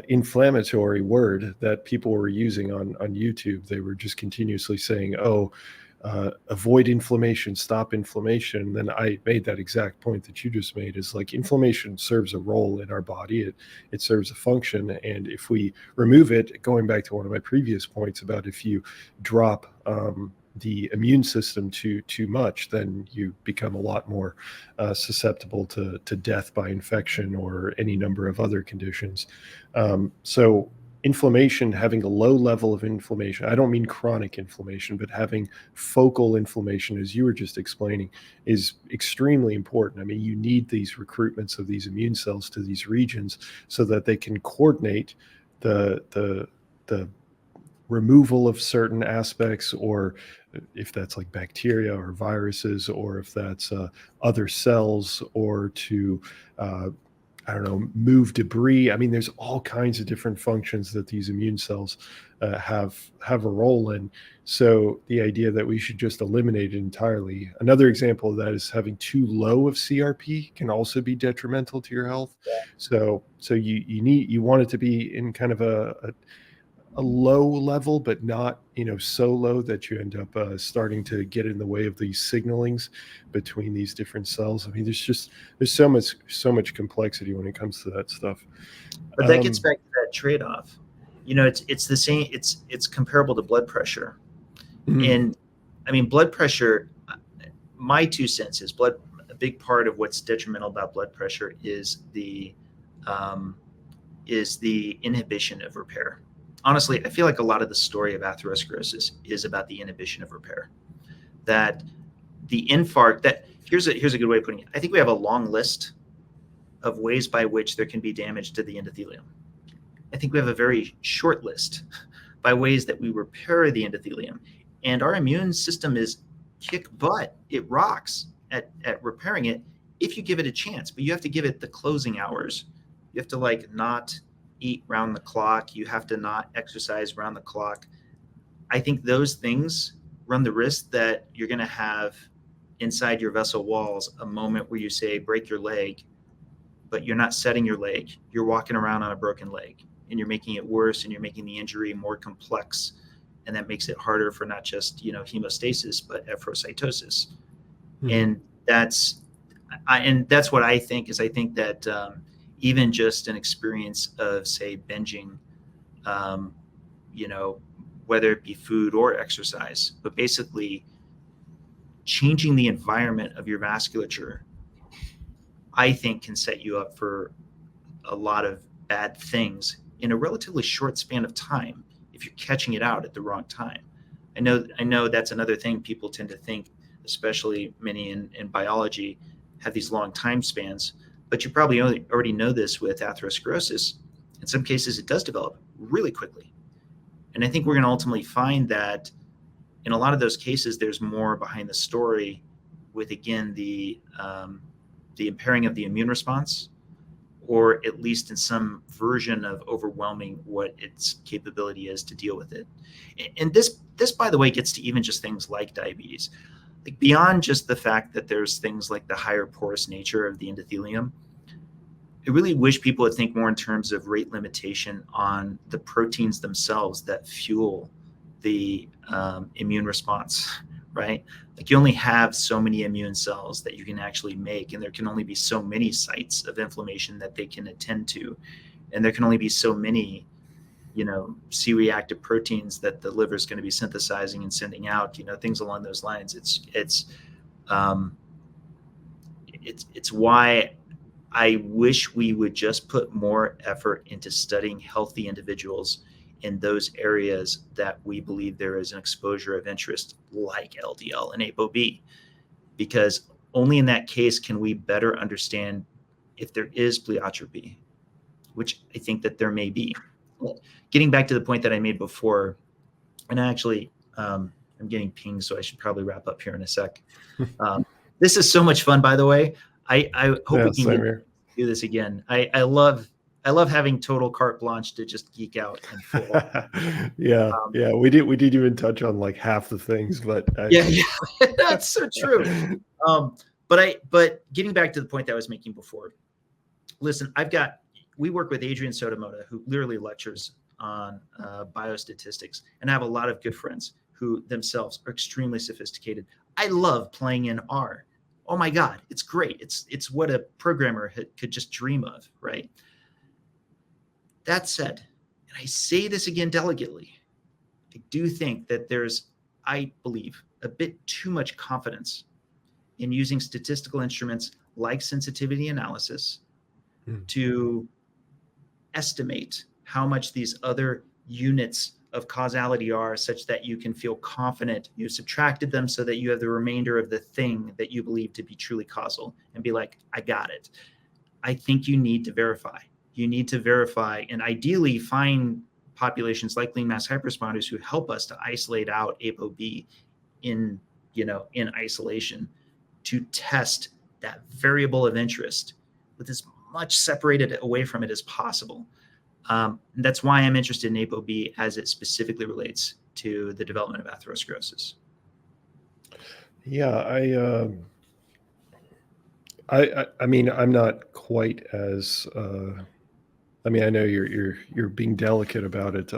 Speaker 1: inflammatory word that people were using on YouTube. They were just continuously saying, avoid inflammation, stop inflammation. And then I made that exact point that you just made, is like, inflammation serves a role in our body. It serves a function. And if we remove it, going back to one of my previous points about if you drop the immune system too much, then you become a lot more susceptible to death by infection or any number of other conditions. So inflammation, having a low level of inflammation, I don't mean chronic inflammation, but having focal inflammation, as you were just explaining, is extremely important. I mean, you need these recruitments of these immune cells to these regions so that they can coordinate the removal of certain aspects, or if that's like bacteria or viruses, or if that's other cells, or to I don't know, move debris. I mean, there's all kinds of different functions that these immune cells have a role in. So the idea that we should just eliminate it entirely. Another example of that is having too low of CRP can also be detrimental to your health. So you want it to be in kind of a low level, but not, so low that you end up starting to get in the way of these signalings between these different cells. I mean, there's so much complexity when it comes to that stuff.
Speaker 2: But that gets back to that trade-off. It's the same. It's comparable to blood pressure. And I mean, blood pressure, my 2 cents is a big part of what's detrimental about blood pressure is the inhibition of repair. Honestly, I feel like a lot of the story of atherosclerosis is about the inhibition of repair. That the infarct, here's a good way of putting it. I think we have a long list of ways by which there can be damage to the endothelium. I think we have a very short list by ways that we repair the endothelium. And our immune system is kick butt. It rocks at repairing it if you give it a chance, but you have to give it the closing hours. You have to not eat round the clock. You have to not exercise round the clock. I think those things run the risk that you're going to have inside your vessel walls a moment where you say, break your leg, but you're not setting your leg. You're walking around on a broken leg, and you're making it worse, and you're making the injury more complex. And that makes it harder for not just, hemostasis, but erythrocytosis. And that's what I think is, I think that even just an experience of, say, binging, whether it be food or exercise, but basically changing the environment of your vasculature, I think can set you up for a lot of bad things in a relatively short span of time if you're catching it out at the wrong time. I know that's another thing people tend to think, especially many in biology, have these long time spans. But you probably already know this with atherosclerosis. In some cases, it does develop really quickly. And I think we're going to ultimately find that in a lot of those cases, there's more behind the story with, again, the impairing of the immune response, or at least in some version of overwhelming what its capability is to deal with it. And this, by the way, gets to even just things like diabetes. Like, beyond just the fact that there's things like the higher porous nature of the endothelium, I really wish people would think more in terms of rate limitation on the proteins themselves that fuel the immune response, right? Like, you only have so many immune cells that you can actually make, and there can only be so many sites of inflammation that they can attend to. And there can only be so many, C-reactive proteins that the liver is going to be synthesizing and sending out, things along those lines. It's why I wish we would just put more effort into studying healthy individuals in those areas that we believe there is an exposure of interest, like LDL and ApoB, because only in that case can we better understand if there is pleiotropy, which I think that there may be. Getting back to the point that I made before, and actually, I'm getting pinged, so I should probably wrap up here in a sec. This is so much fun, by the way. I hope we can do this again. I love having total carte blanche to just geek out and full.
Speaker 1: Yeah, we did even touch on like half the things, but
Speaker 2: yeah, that's so true. But getting back to the point that I was making before, listen, we work with Adrian Sotomoda, who literally lectures on biostatistics, and I have a lot of good friends who themselves are extremely sophisticated. I love playing in R. Oh my God, it's great. It's what a programmer could just dream of, right? That said, and I say this again delicately, I do think that there's I believe, a bit too much confidence in using statistical instruments like sensitivity analysis to estimate how much these other units of causality are, such that you can feel confident you subtracted them so that you have the remainder of the thing that you believe to be truly causal and be like, I got it. I think you need to verify. You need to verify and ideally find populations like lean mass hyperresponders who help us to isolate out ApoB in isolation, to test that variable of interest with as much separated away from it as possible. That's why I'm interested in ApoB as it specifically relates to the development of atherosclerosis.
Speaker 1: Yeah, I mean, I'm not quite as. I mean, I know you're being delicate about it.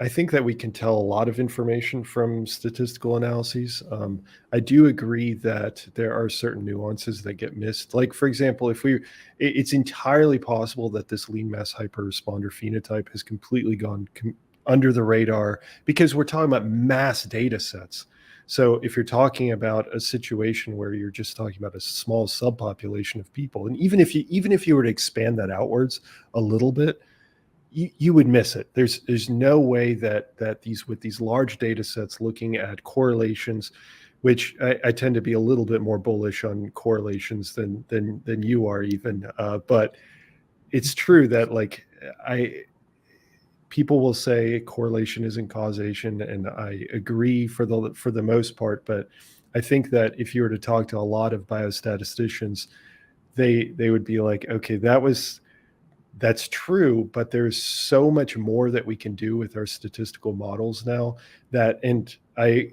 Speaker 1: I think that we can tell a lot of information from statistical analyses. I do agree that there are certain nuances that get missed. Like, for example, it's entirely possible that this lean mass hyperresponder phenotype has completely gone under the radar because we're talking about mass data sets. So if you're talking about a situation where you're just talking about a small subpopulation of people, and even if you were to expand that outwards a little bit, you would miss it. There's no way that with these large data sets looking at correlations, which I tend to be a little bit more bullish on correlations than you are even. But it's true that people will say correlation isn't causation, and I agree for the most part. But I think that if you were to talk to a lot of biostatisticians, they would be like, okay, that's true, but there's so much more that we can do with our statistical models now and I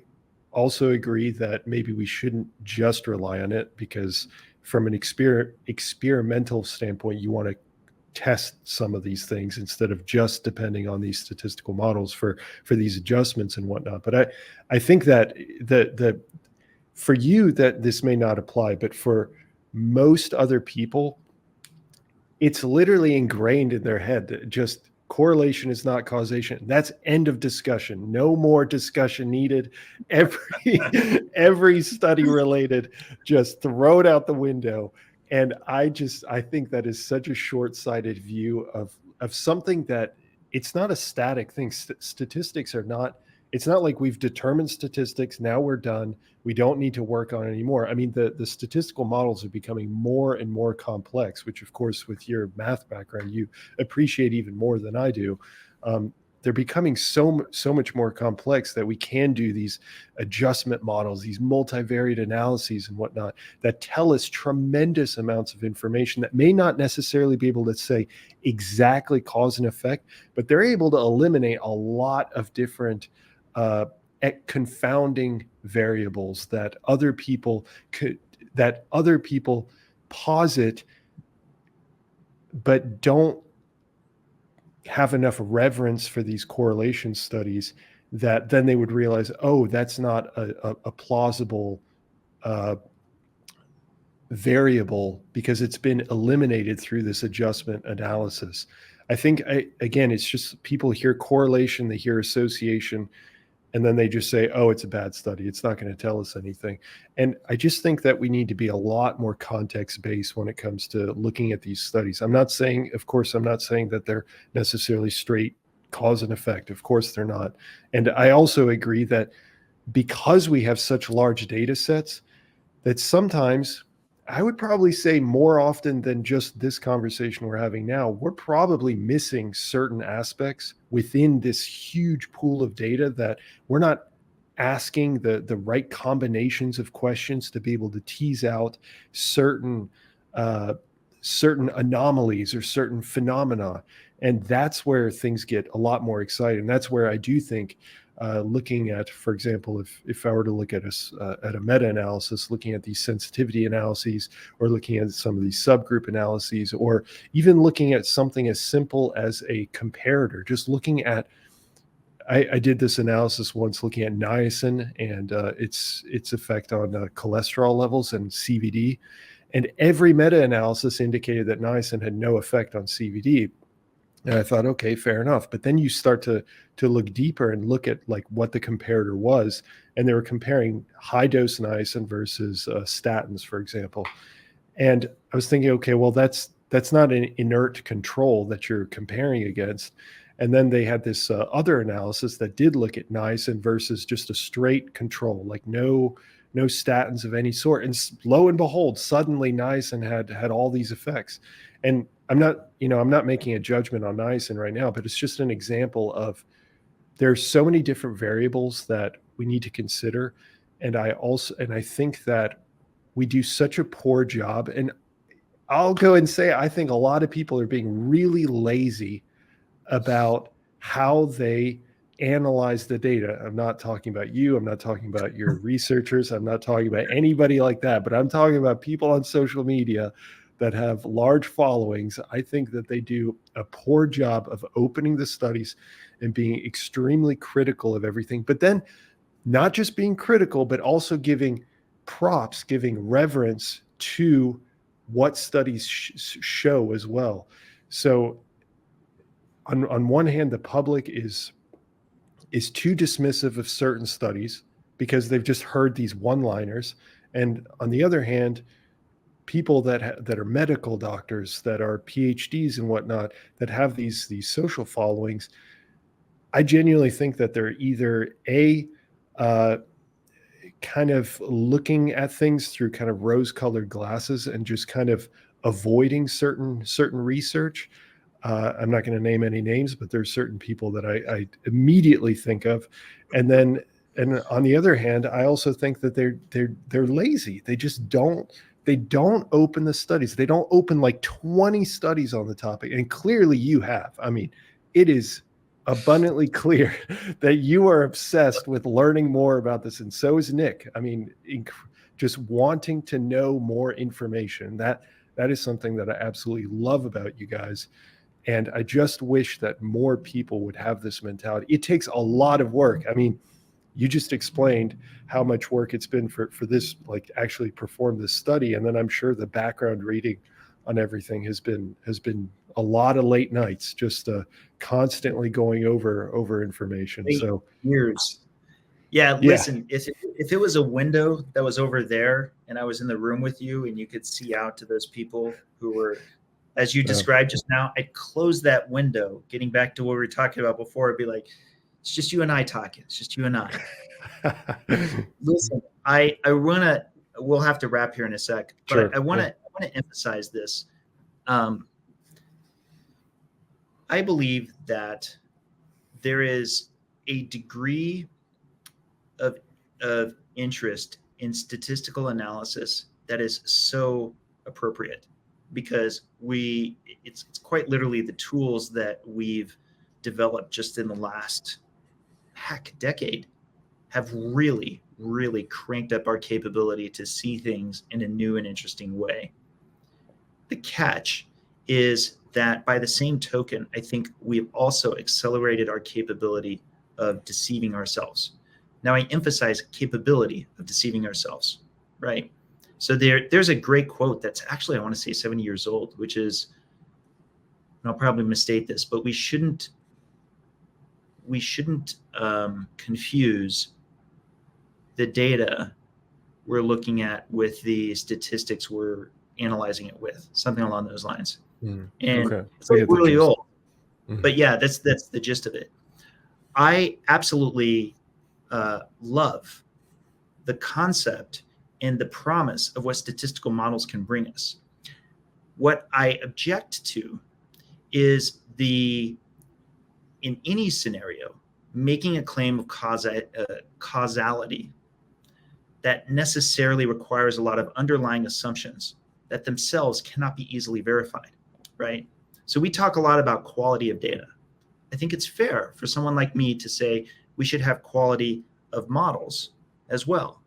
Speaker 1: also agree that maybe we shouldn't just rely on it, because from an experimental standpoint, you want to test some of these things instead of just depending on these statistical models for these adjustments and whatnot. But I think that the for you that this may not apply, but for most other people, it's literally ingrained in their head that just correlation is not causation. That's end of discussion. No more discussion needed. Every study related, just throw it out the window. And I think that is such a short-sighted view of something that it's not a static thing. Statistics are not. It's not like we've determined statistics, now we're done, we don't need to work on it anymore. I mean, the statistical models are becoming more and more complex, which of course with your math background you appreciate even more than I do. They're becoming so much more complex that we can do these adjustment models, these multivariate analyses and whatnot, that tell us tremendous amounts of information that may not necessarily be able to say exactly cause and effect, but they're able to eliminate a lot of different confounding variables that other people posit but don't have enough reverence for these correlation studies, that then they would realize, oh, that's not a plausible variable because it's been eliminated through this adjustment analysis. I think, again, it's just people hear correlation, they hear association, and then they just say, oh, it's a bad study, it's not going to tell us anything. And I just think that we need to be a lot more context-based when it comes to looking at these studies. I'm not saying that they're necessarily straight cause and effect. Of course they're not. And I also agree that because we have such large data sets, that sometimes, I would probably say more often than just this conversation we're having now, we're probably missing certain aspects within this huge pool of data, that we're not asking the right combinations of questions to be able to tease out certain anomalies or certain phenomena. And that's where things get a lot more exciting. That's where I do think looking at, for example, if I were to look at a meta-analysis, looking at these sensitivity analyses, or looking at some of these subgroup analyses, or even looking at something as simple as a comparator, just looking at, I did this analysis once looking at niacin and its effect on cholesterol levels and CVD, and every meta-analysis indicated that niacin had no effect on CVD. And I thought, okay, fair enough. But then you start to look deeper and look at like what the comparator was, and they were comparing high dose niacin versus statins, for example. And I was thinking, okay, well, that's not an inert control that you're comparing against. And then they had this other analysis that did look at niacin versus just a straight control, like no statins of any sort. And lo and behold, suddenly niacin had all these effects. And I'm not making a judgment on niacin right now, but it's just an example of there's so many different variables that we need to consider. And I think that we do such a poor job. And I'll go and say, I think a lot of people are being really lazy about how they analyze the data. I'm not talking about you. I'm not talking about your researchers. I'm not talking about anybody like that, but I'm talking about people on social media that have large followings. I think that they do a poor job of opening the studies and being extremely critical of everything, but then not just being critical, but also giving props, giving reverence to what studies show as well. So on one hand, the public is too dismissive of certain studies because they've just heard these one-liners. And on the other hand, people that are medical doctors, that are PhDs and whatnot, that have these social followings, I genuinely think that they're either kind of looking at things through kind of rose-colored glasses and just kind of avoiding certain research. I'm not going to name any names, but there's certain people that I immediately think of, and on the other hand, I also think that they're lazy. They just don't open the studies. They don't open like 20 studies on the topic, and clearly you have. I mean, it is abundantly clear that you are obsessed with learning more about this, and so is Nick. I mean, just wanting to know more information. That is something that I absolutely love about you guys. And I just wish that more people would have this mentality. It takes a lot of work. I mean, you just explained how much work it's been for this, like actually perform this study. And then I'm sure the background reading on everything has been a lot of late nights, just constantly going over information.
Speaker 2: 8 years. Yeah, listen, if it was a window that was over there and I was in the room with you and you could see out to those people who were, as you described just now, I'd close that window. Getting back to what we were talking about before, it'd be like, it's just you and I talking. It's just you and I. Listen, we'll have to wrap here in a sec, but sure. I want to emphasize this. I believe that there is a degree of interest in statistical analysis that is so appropriate, because it's quite literally the tools that we've developed just in the last decade have really, really cranked up our capability to see things in a new and interesting way. The catch is that by the same token, I think we've also accelerated our capability of deceiving ourselves. Now, I emphasize capability of deceiving ourselves, right? So there's a great quote that's actually, I want to say 70 years old, which is, and I'll probably misstate this, but we shouldn't confuse the data we're looking at with the statistics we're analyzing it with, something along those lines. And okay. It's like really old, but yeah, that's the gist of it. I absolutely love the concept and the promise of what statistical models can bring us. What I object to is in any scenario, making a claim of causality that necessarily requires a lot of underlying assumptions that themselves cannot be easily verified, right? So we talk a lot about quality of data. I think it's fair for someone like me to say we should have quality of models as well.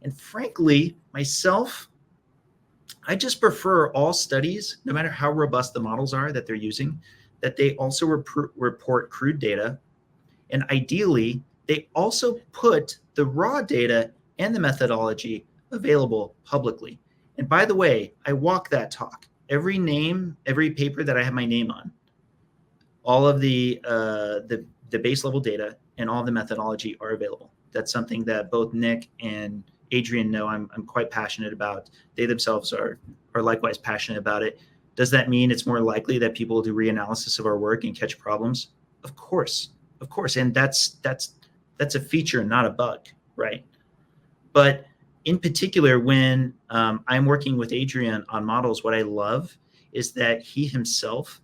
Speaker 2: And frankly, myself, I just prefer all studies, no matter how robust the models are that they're using, that they also report crude data. And ideally, they also put the raw data and the methodology available publicly. And by the way, I walk that talk. Every paper that I have my name on, all of the base level data and all the methodology are available. That's something that both Nick and Adrian know I'm quite passionate about. They themselves are likewise passionate about it. Does that mean it's more likely that people will do reanalysis of our work and catch problems? Of course. And that's a feature, not a bug, right? But in particular, when I'm working with Adrian on models, what I love is that he himself,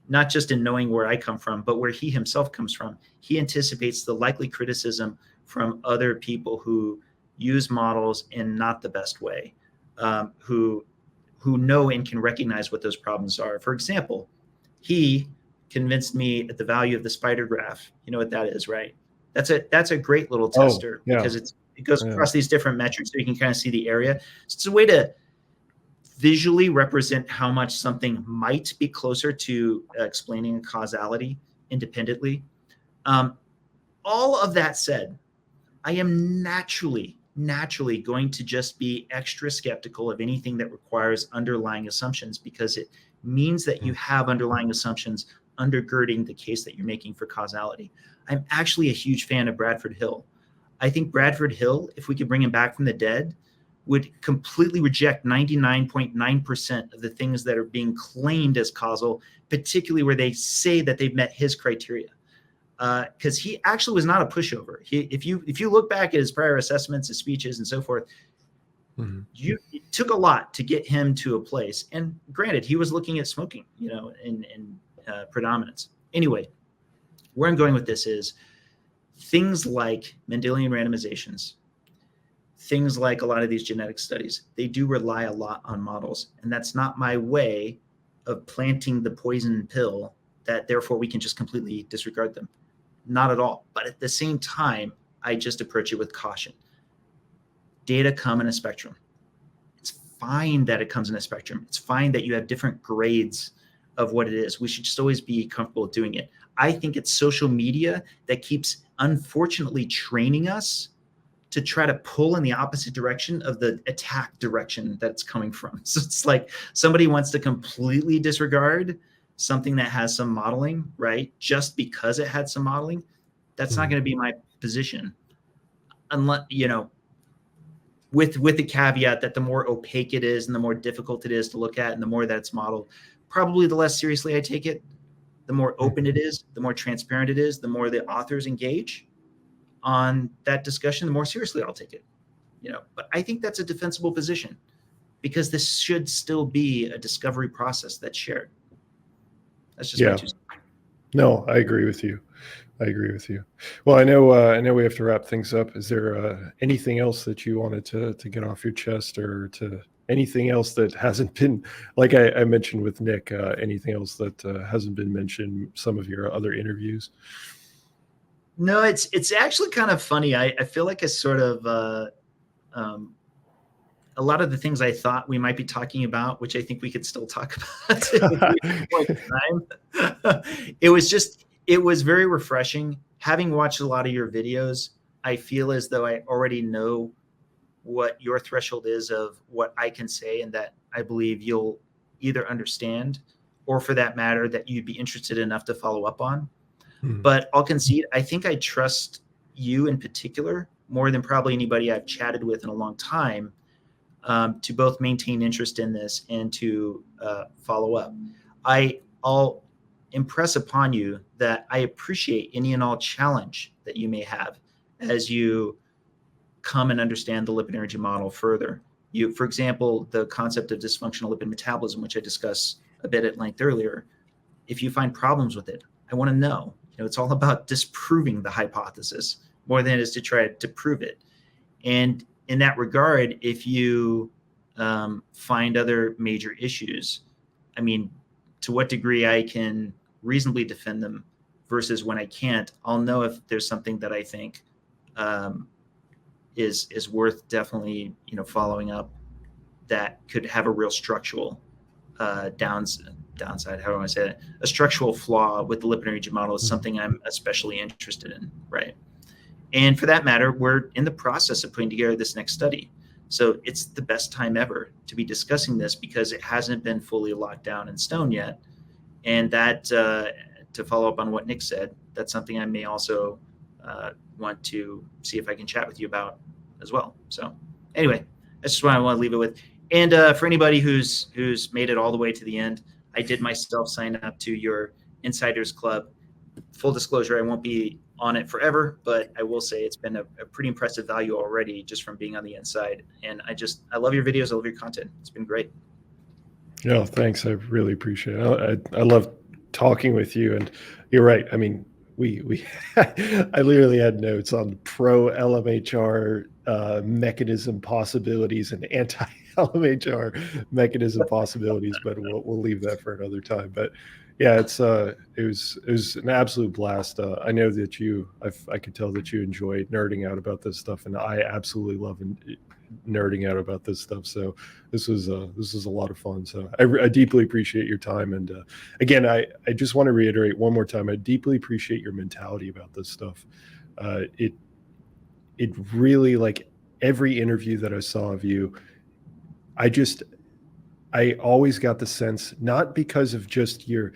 Speaker 2: not just in knowing where I come from, but where he himself comes from, he anticipates the likely criticism from other people who use models in not the best way, who know and can recognize what those problems are. For example, he convinced me at the value of the spider graph. You know what that is, right? That's a great little tester because it goes across these different metrics, so you can kind of see the area. So it's a way to visually represent how much something might be closer to explaining a causality independently. All of that said, I am naturally going to just be extra skeptical of anything that requires underlying assumptions, because it means that you have underlying assumptions undergirding the case that you're making for causality. I'm actually a huge fan of Bradford Hill. I think Bradford Hill, if we could bring him back from the dead, would completely reject 99.9% of the things that are being claimed as causal, particularly where they say that they've met his criteria. Because he actually was not a pushover. If you look back at his prior assessments, his speeches, and so forth, it took a lot to get him to a place. And granted, he was looking at smoking, in predominance. Anyway, where I'm going with this is things like Mendelian randomizations, things like a lot of these genetic studies, they do rely a lot on models. And that's not my way of planting the poison pill that therefore we can just completely disregard them. Not at all. But at the same time, I just approach it with caution. Data come in a spectrum. It's fine that it comes in a spectrum. It's fine that you have different grades of what it is. We should just always be comfortable with doing it. I think it's social media that keeps, unfortunately, training us to try to pull in the opposite direction of the attack direction that it's coming from. So it's like somebody wants to completely disregard something that has some modeling, right? Just because it had some modeling. That's not going to be my position. Unless, with the caveat that the more opaque it is and the more difficult it is to look at and the more that it's modeled, probably the less seriously I take it. The more open it is, the more transparent it is, the more the authors engage on that discussion, the more seriously I'll take it. But I think that's a defensible position, because this should still be a discovery process that's shared. That's just my 2 cents.
Speaker 1: No, I agree with you. Well, I know we have to wrap things up. Is there anything else that you wanted to get off your chest, or to anything else that hasn't been, like I mentioned with Nick, anything else that hasn't been mentioned, some of your other interviews?
Speaker 2: No, it's actually kind of funny. I feel like it's sort of a lot of the things I thought we might be talking about, which I think we could still talk about. It was very refreshing. Having watched a lot of your videos, I feel as though I already know what your threshold is of what I can say, and that I believe you'll either understand, or for that matter, that you'd be interested enough to follow up on. But I'll concede, I think I trust you in particular more than probably anybody I've chatted with in a long time, to both maintain interest in this and to follow up. I'll impress upon you that I appreciate any and all challenge that you may have as you come and understand the lipid energy model further. For example, the concept of dysfunctional lipid metabolism, which I discussed a bit at length earlier. If you find problems with it, I want to know. It's all about disproving the hypothesis more than it is to try to prove it. And in that regard, if you find other major issues, to what degree I can reasonably defend them versus when I can't, I'll know if there's something that I think is worth definitely following up, that could have a real structural downside, how do I say it? A structural flaw with the lipid energy model is something I'm especially interested in, right? And for that matter, we're in the process of putting together this next study. So it's the best time ever to be discussing this, because it hasn't been fully locked down in stone yet. And that to follow up on what Nick said, that's something I may also want to see if I can chat with you about as well. So anyway, that's just what I want to leave it with. And for anybody who's made it all the way to the end, I did myself sign up to your Insiders Club. Full disclosure, I won't be on it forever, but I will say it's been a pretty impressive value already just from being on the inside. And I love your videos. I love your content. It's been great.
Speaker 1: No, thanks. I really appreciate it. I love talking with you, and you're right. I mean, we I literally had notes on pro LMHR mechanism possibilities and anti LMHR mechanism possibilities, but we'll leave that for another time. But yeah, it was an absolute blast. I know that I could tell that you enjoyed nerding out about this stuff, and I absolutely love nerding out about this stuff. So this was a lot of fun. So I deeply appreciate your time. And again, I just want to reiterate one more time, I deeply appreciate your mentality about this stuff. It really, like every interview that I saw of you, I always got the sense, not because of charisma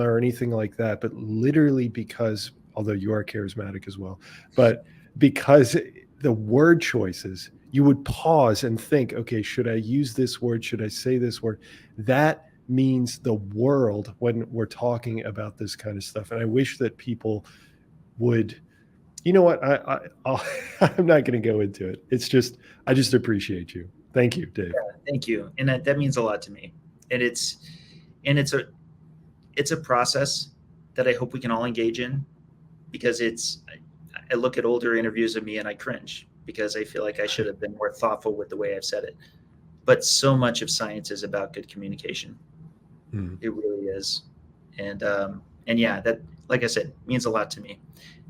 Speaker 1: or anything like that, but literally because, although you are charismatic as well, but because the word choices, you would pause and think, okay, should I use this word? Should I say this word? That means the world when we're talking about this kind of stuff. And I wish that people would, you know what? I'm not going to go into it. I just appreciate you. Thank you, Dave.
Speaker 2: Yeah, thank you. And that means a lot to me. And it's a process that I hope we can all engage in, because I look at older interviews of me and I cringe because I feel like I should have been more thoughtful with the way I've said it. But so much of science is about good communication. It really is. And yeah, that, like I said, means a lot to me.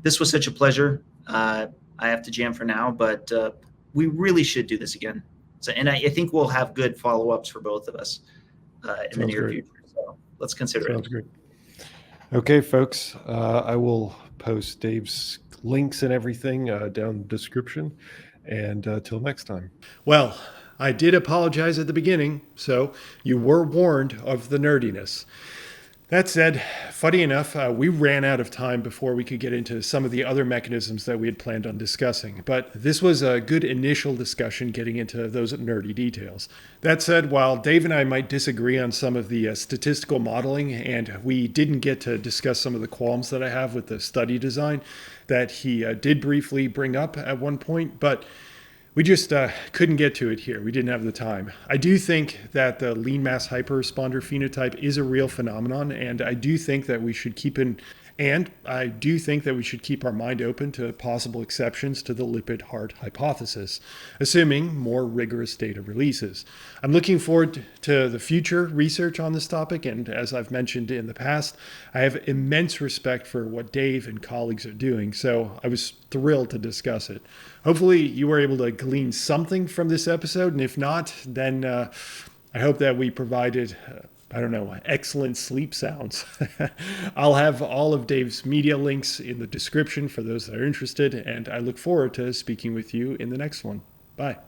Speaker 2: This was such a pleasure. I have to jam for now, but we really should do this again. So, and I think we'll have good follow-ups for both of us in the near future. So let's consider it.
Speaker 1: Sounds great. Okay, folks, I will post Dave's links and everything down in the description. And till next time. Well, I did apologize at the beginning, so you were warned of the nerdiness. That said, funny enough, we ran out of time before we could get into some of the other mechanisms that we had planned on discussing, but this was a good initial discussion getting into those nerdy details. That said, while Dave and I might disagree on some of the statistical modeling, and we didn't get to discuss some of the qualms that I have with the study design that he did briefly bring up at one point, but we just couldn't get to it here. We didn't have the time. I do think that the lean mass hyperresponder phenotype is a real phenomenon, and I do think that we should keep our mind open to possible exceptions to the Lipid-Heart hypothesis, assuming more rigorous data releases. I'm looking forward to the future research on this topic, and as I've mentioned in the past, I have immense respect for what Dave and colleagues are doing, so I was thrilled to discuss it. Hopefully you were able to glean something from this episode, and if not, then I hope that we provided excellent sleep sounds. I'll have all of Dave's media links in the description for those that are interested, and I look forward to speaking with you in the next one. Bye.